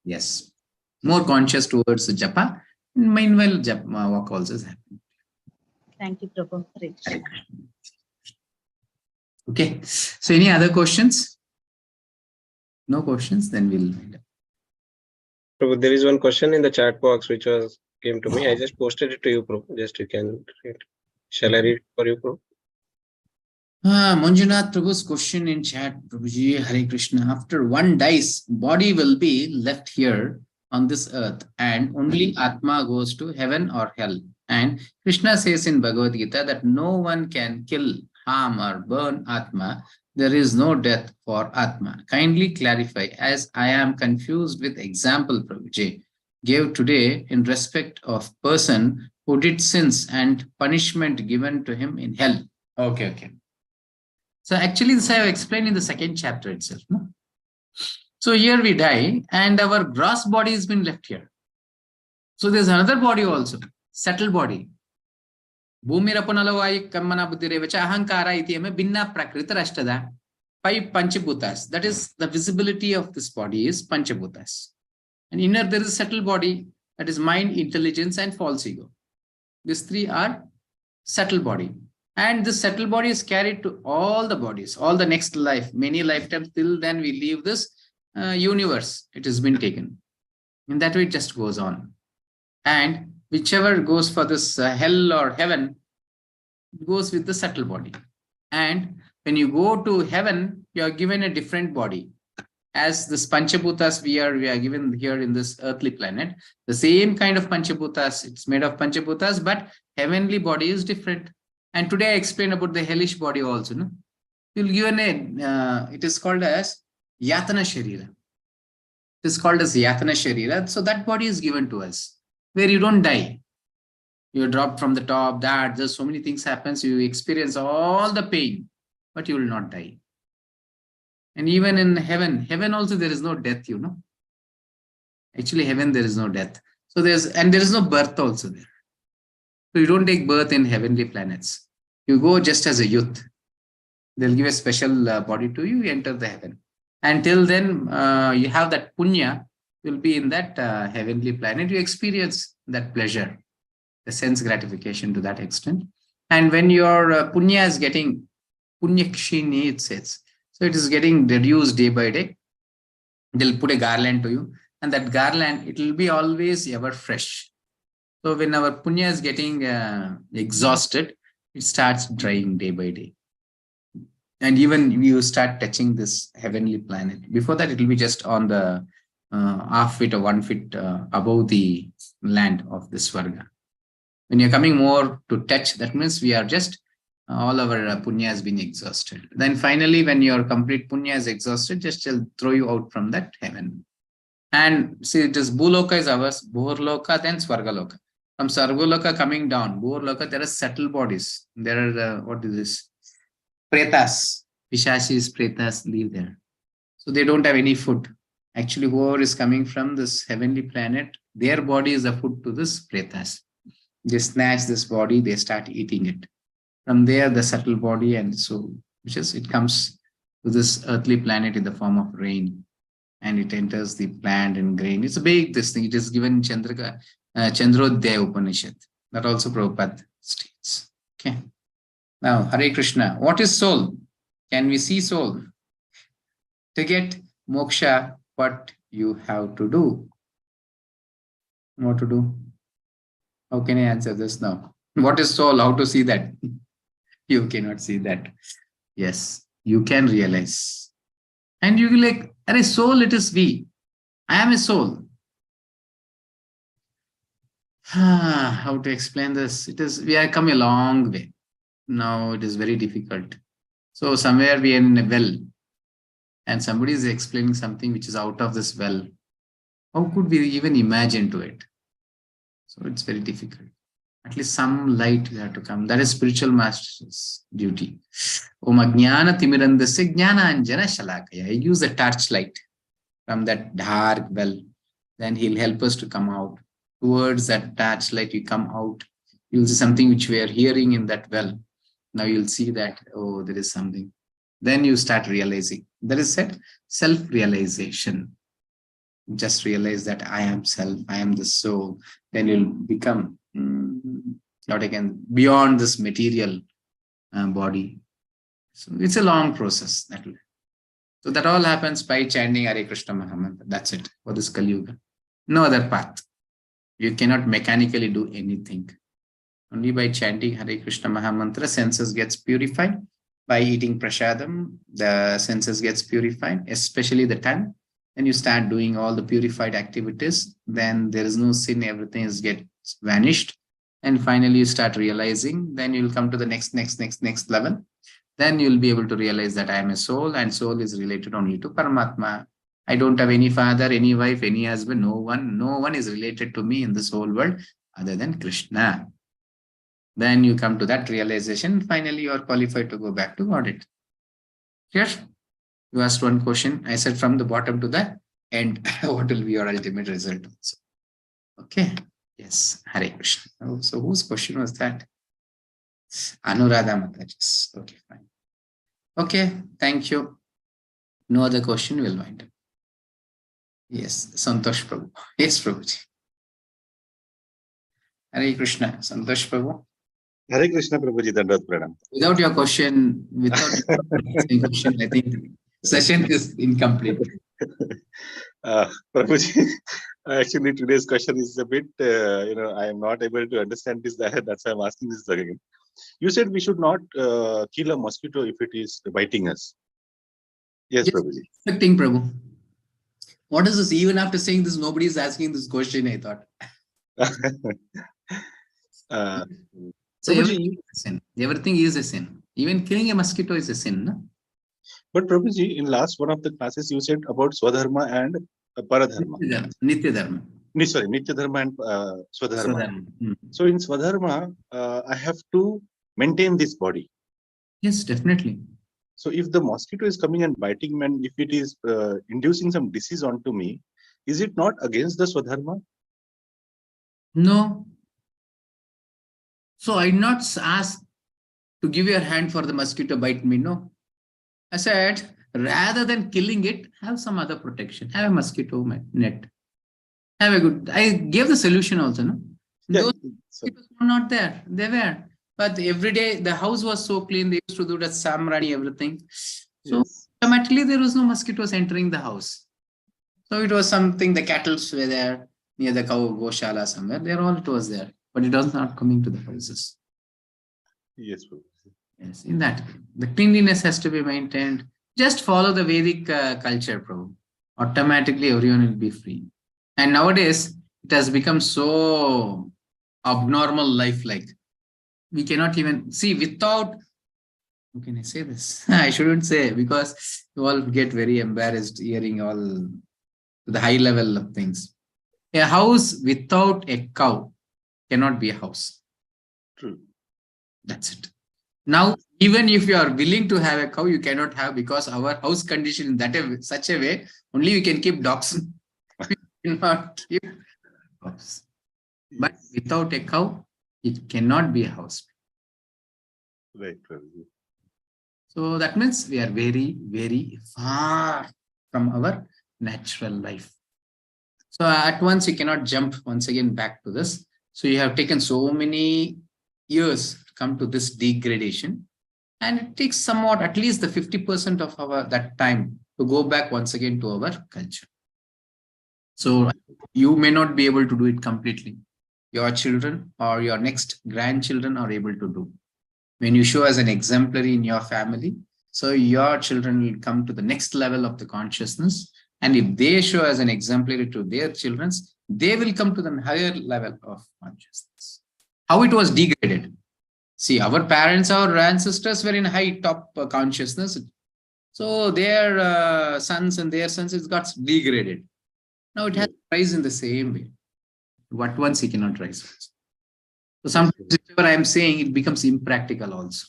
Yes. more conscious towards the japa. Meanwhile, japa walk also is happening. Thank you, Prabhu. Hare Krishna. Okay. So any other questions? No questions, then we'll wind up. Prabhu, there is one question in the chat box which came to me. I just posted it to you, Prabhu. Just you can read. Shall I read it for you, Prabhu? Manjunath Prabhu's question in chat, Prabhuji, Hare Krishna. After one dies, body will be left here on this earth and only Atma goes to heaven or hell. And Krishna says in Bhagavad Gita that no one can kill, harm or burn Atma. There is no death for Atma. Kindly clarify, as I am confused with example Prabhuji gave today in respect of person who did sins and punishment given to him in hell. Okay. So actually this I have explained in the second chapter itself. No? So here we die and our gross body has been left here. So there's another body also, subtle body. Bhumirapanalavai kammana buddhirevacha ahankara itiyame binna prakrita rashtada. Five panchabhutas. That is the visibility of this body is panchabhutas. And inner there is a subtle body, that is mind, intelligence and false ego. These three are subtle body. And this subtle body is carried to all the bodies, all the next life, many lifetimes till then we leave this universe. It has been taken. In that way, it just goes on. And whichever goes for this hell or heaven, it goes with the subtle body. And when you go to heaven, you are given a different body. As this Panchabhutas we are given here in this earthly planet, the same kind of Panchabhutas, it's made of Panchabhutas, but heavenly body is different. And today I explain about the hellish body also. No? You'll given it is called as Yatana Sharira. It is called as Yatana Sharira. So that body is given to us, where you don't die. You drop from the top, there's so many things happens, you experience all the pain, but you will not die. And even in heaven also there is no death, Actually, heaven there is no death. So there is no birth also there. So you don't take birth in heavenly planets. You go just as a youth. They'll give a special body to you, you enter the heaven. Until then, you have that punya, you'll be in that heavenly planet. You experience that pleasure, the sense gratification to that extent. And when your punya is getting, punya kshini it says, so it is getting reduced day by day. They'll put a garland to you. And that garland, it will be always ever fresh. So when our punya is getting exhausted, it starts drying day by day. And even you start touching this heavenly planet. Before that, it will be just on the half feet or 1 foot above the land of this Swarga. When you're coming more to touch, that means we are just, all our punya has been exhausted. Then finally, when your complete punya is exhausted, just throw you out from that heaven. And see, it is Bhuloka is ours, Bhurloka, then Swargaloka. From Sargoloka coming down, Bhurloka, there are subtle bodies. There are, what is this? Pretas. Pishashis, Pretas live there. So they don't have any food. Actually, whoever is coming from this heavenly planet, their body is the food to this Pretas. They snatch this body, they start eating it. From there, the subtle body, and so, it comes to this earthly planet in the form of rain. And it enters the plant and grain. It's a big, this thing. It is given in Chandrodaya Upanishad. That also Prabhupada states. Okay. Now, Hare Krishna. What is soul? Can we see soul? To get moksha, what you have to do? What to do? How can I answer this now? What is soul? How to see that? You cannot see that. Yes, you can realize. And you will like, Arey, soul, it is we. I am a soul. How to explain this? We have come a long way. Now it is very difficult. So somewhere we are in a well and somebody is explaining something which is out of this well. How could we even imagine to it? So it's very difficult. At least some light we have to come. That is spiritual master's duty. Om Ajnana Timirandasya Jnana Anjana Shalakaya. I use a torchlight from that dark well. Then he'll help us to come out. Towards that torchlight, you come out. You'll see something which we are hearing in that well. Now you'll see that, oh, there is something. Then you start realizing. That is said, self-realization. just realize that I am self, I am the soul, then you'll become what again beyond this material body. So it's a long process. So that all happens by chanting Hare Krishna Mahamantra. That's it for this Kali Yuga. No other path. You cannot mechanically do anything. Only by chanting Hare Krishna Mahamantra, senses gets purified. By eating prasadam, the senses gets purified, especially the tongue. Then you start doing all the purified activities. Then there is no sin, everything gets vanished. And finally you start realizing, then you'll come to the next level. Then you'll be able to realize that I am a soul, and soul is related only to Paramatma. I don't have any father, any wife, any husband, no one is related to me in this whole world other than Krishna. Then you come to that realization. Finally, you are qualified to go back to Godhead. Clear? You asked one question. I said from the bottom to the end, what will be your ultimate result? Also. Okay. Yes. Hare Krishna. Oh, so whose question was that? Anuradha Mataji's. Okay, fine. Okay, thank you. No other question, we'll wind up. Yes, Santosh Prabhu. Yes, Prabhuji. Hare Krishna. Santosh Prabhu. Hare Krishna, Prabhuji, Dandavat Pranam. Without your question, I think session is incomplete. Prabhuji, actually today's question is a bit, I am not able to understand this. That's why I'm asking this again. You said we should not kill a mosquito if it is biting us. Yes, Prabhuji. Expecting Prabhu. What is this? Even after saying this, nobody is asking this question, I thought. So everything is a sin. Even killing a mosquito is a sin. No? But Prabhuji, in last one of the classes, you said about Swadharma and Paradharma. Nitya Dharma. Sorry, Nitya Dharma and Swadharma. So in Swadharma, I have to maintain this body. Yes, definitely. So if the mosquito is coming and biting me, and if it is inducing some disease onto me, is it not against the Swadharma? No. So I not asked to give your hand for the mosquito bite me. No. I said, rather than killing it, have some other protection. Have a mosquito net. Have a good. I gave the solution also. No. Yeah, those mosquitoes were not there. They were. But every day the house was so clean. They used to do that samrani, everything. So automatically there was no mosquitoes entering the house. So it was something, the cattle were there near the cow goshala somewhere. There all it was there. But it was not coming to the houses. Yes. Yes, in that way. The cleanliness has to be maintained. Just follow the Vedic culture, Prabhu. Automatically everyone will be free. And nowadays it has become so abnormal life-like. We cannot even see without, how can I say this? I shouldn't say, because you all get very embarrassed hearing all the high level of things. A house without a cow cannot be a house. True. That's it. Now, even if you are willing to have a cow, you cannot have, because our house condition in such a way, only we can keep dogs. We cannot keep cows. Yes. But without a cow, it cannot be a house. Right. So that means we are very, very far from our natural life. So at once you cannot jump once again back to this. So you have taken so many years to come to this degradation, and it takes somewhat at least the 50% of that time to go back once again to our culture. So you may not be able to do it completely. Your children or your next grandchildren are able to do. When you show as an exemplary in your family, so your children will come to the next level of the consciousness. And if they show as an exemplary to their children, they will come to the higher level of consciousness. How it was degraded. See, our parents, our ancestors were in high top consciousness. So their sons and their sons, it got degraded. Now it has to rise in the same way. What once he cannot rise. So sometimes whatever I am saying, it becomes impractical also.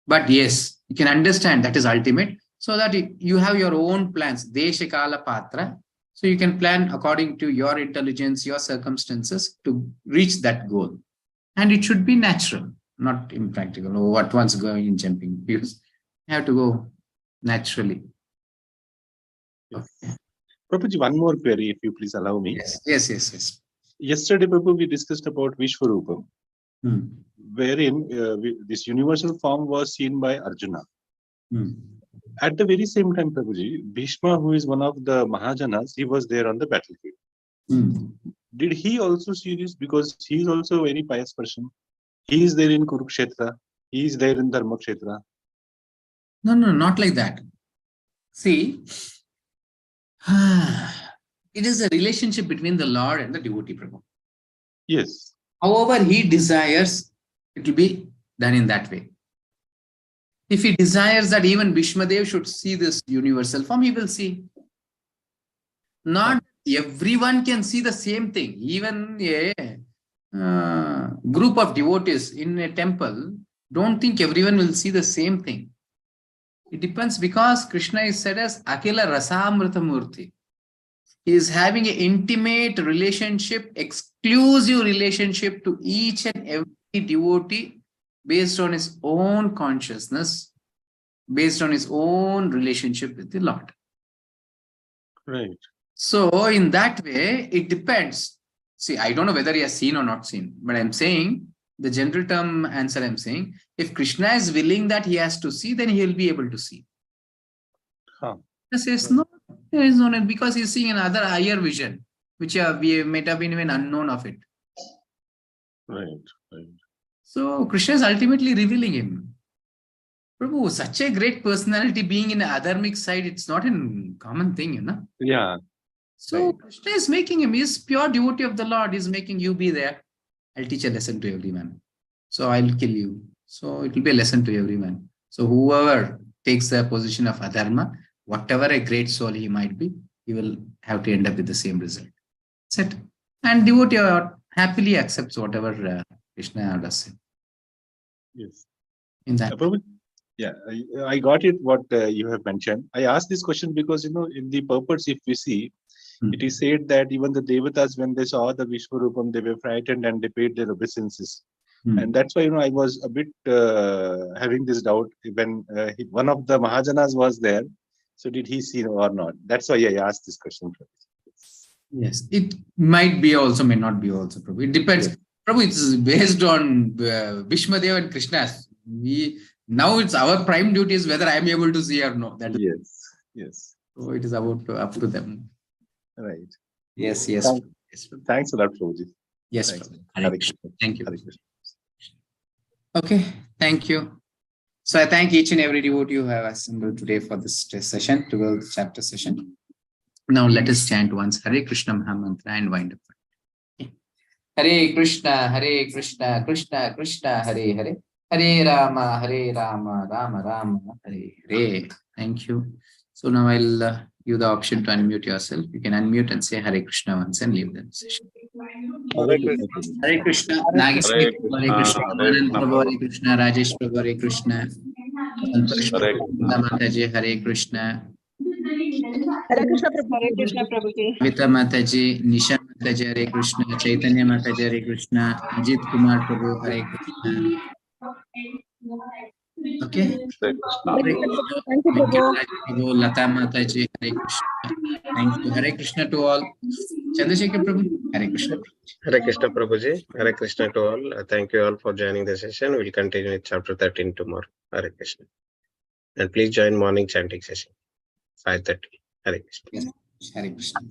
But yes, you can understand that is ultimate, so that you have your own plans. Desha Kala Patra. So you can plan according to your intelligence, your circumstances to reach that goal. And it should be natural, not impractical. Or at once going and jumping. You have to go naturally. Okay. Prabhuji, one more query, if you please allow me. Yes. Yesterday, Prabhu, we discussed about Vishwarupam, wherein this universal form was seen by Arjuna. At the very same time, Prabhuji, Bhishma, who is one of the Mahajanas, he was there on the battlefield. Did he also see this? Because he is also a very pious person. He is there in Kurukshetra. He is there in Dharmakshetra. No, not like that. See, it is a relationship between the Lord and the devotee, Prabhu. Yes. However he desires, it will be done in that way. If he desires that even Bhishmadev should see this universal form, he will see. Not everyone can see the same thing. Even a group of devotees in a temple, don't think everyone will see the same thing. It depends, because Krishna is said as Akila Rasamrita Murti. He is having an intimate relationship, exclusive relationship to each and every devotee based on his own consciousness, based on his own relationship with the Lord. Right. So in that way, it depends. See, I don't know whether he has seen or not seen, but I'm saying, the general term answer I'm saying, if Krishna is willing that he has to see, then he will be able to see. He says, no, there is no need, because he's seeing another higher vision, which we might have been even unknown of it. Right. So Krishna is ultimately revealing him. Prabhu, such a great personality being in the adharmic side, it's not a common thing, you know. Yeah. So Krishna is making him, he's pure devotee of the Lord, he's making you be there. I'll teach a lesson to everyone. So I'll kill you. So it will be a lesson to everyone. So whoever takes the position of adharma, whatever a great soul he might be, he will have to end up with the same result. That's it. And devotee happily accepts whatever Krishna does. Yes. In that. Yeah, I got it what you have mentioned. I asked this question because, in the purports, if we see, it is said that even the Devatas, when they saw the Vishwarupam, they were frightened and they paid their obeisances. And that's why, I was a bit having this doubt when one of the Mahajanas was there. So did he see or not? That's why I asked this question. Yes, it might be also, may not be also, Prabhu. It depends. Yes. Prabhu, it's based on Bhishmadev and Krishna's. Now it's our prime duty is whether I am able to see or no. That is, yes. So it is up to them. Right. Yes. Thanks a lot, Prabhuji. Yes, Prabhu. Thank you. Okay, thank you. So I thank each and every devotee who have assembled today for this session, 12th chapter session. Now let us chant once Hare Krishna Mahamantra and wind up. Okay. Hare Krishna, Krishna Krishna, Hare Hare. Hare Rama, Rama Rama, Hare Hare. Thank you. So now I'll give the option to unmute yourself. You can unmute and say Hare Krishna once and leave the session. Hare Krishna, Nageswari, Hare Krishna, Anand Prabhu, Hare Krishna, Rajesh Prabhu, Hare Krishna, Santosh Mataji, Hare Krishna, Hare Krishna Prabhuji. Vita Mataji, Nisha Mataji, Hare Krishna, Chaitanya Mataji, Hare Krishna, Ajit Kumar Prabhu, Hare Krishna. Okay. Thank you, Prabhu. Lata Mataji, Hare Krishna. Thank you. Hare Krishna to all. Chandrasekhar Prabhu, Hare Krishna. Hare Krishna Prabhuji. Hare Krishna to all. Thank you all for joining the session. We'll continue with chapter 13 tomorrow. Hare Krishna. And please join morning chanting session. 5:30. Hare Krishna. Hare Krishna.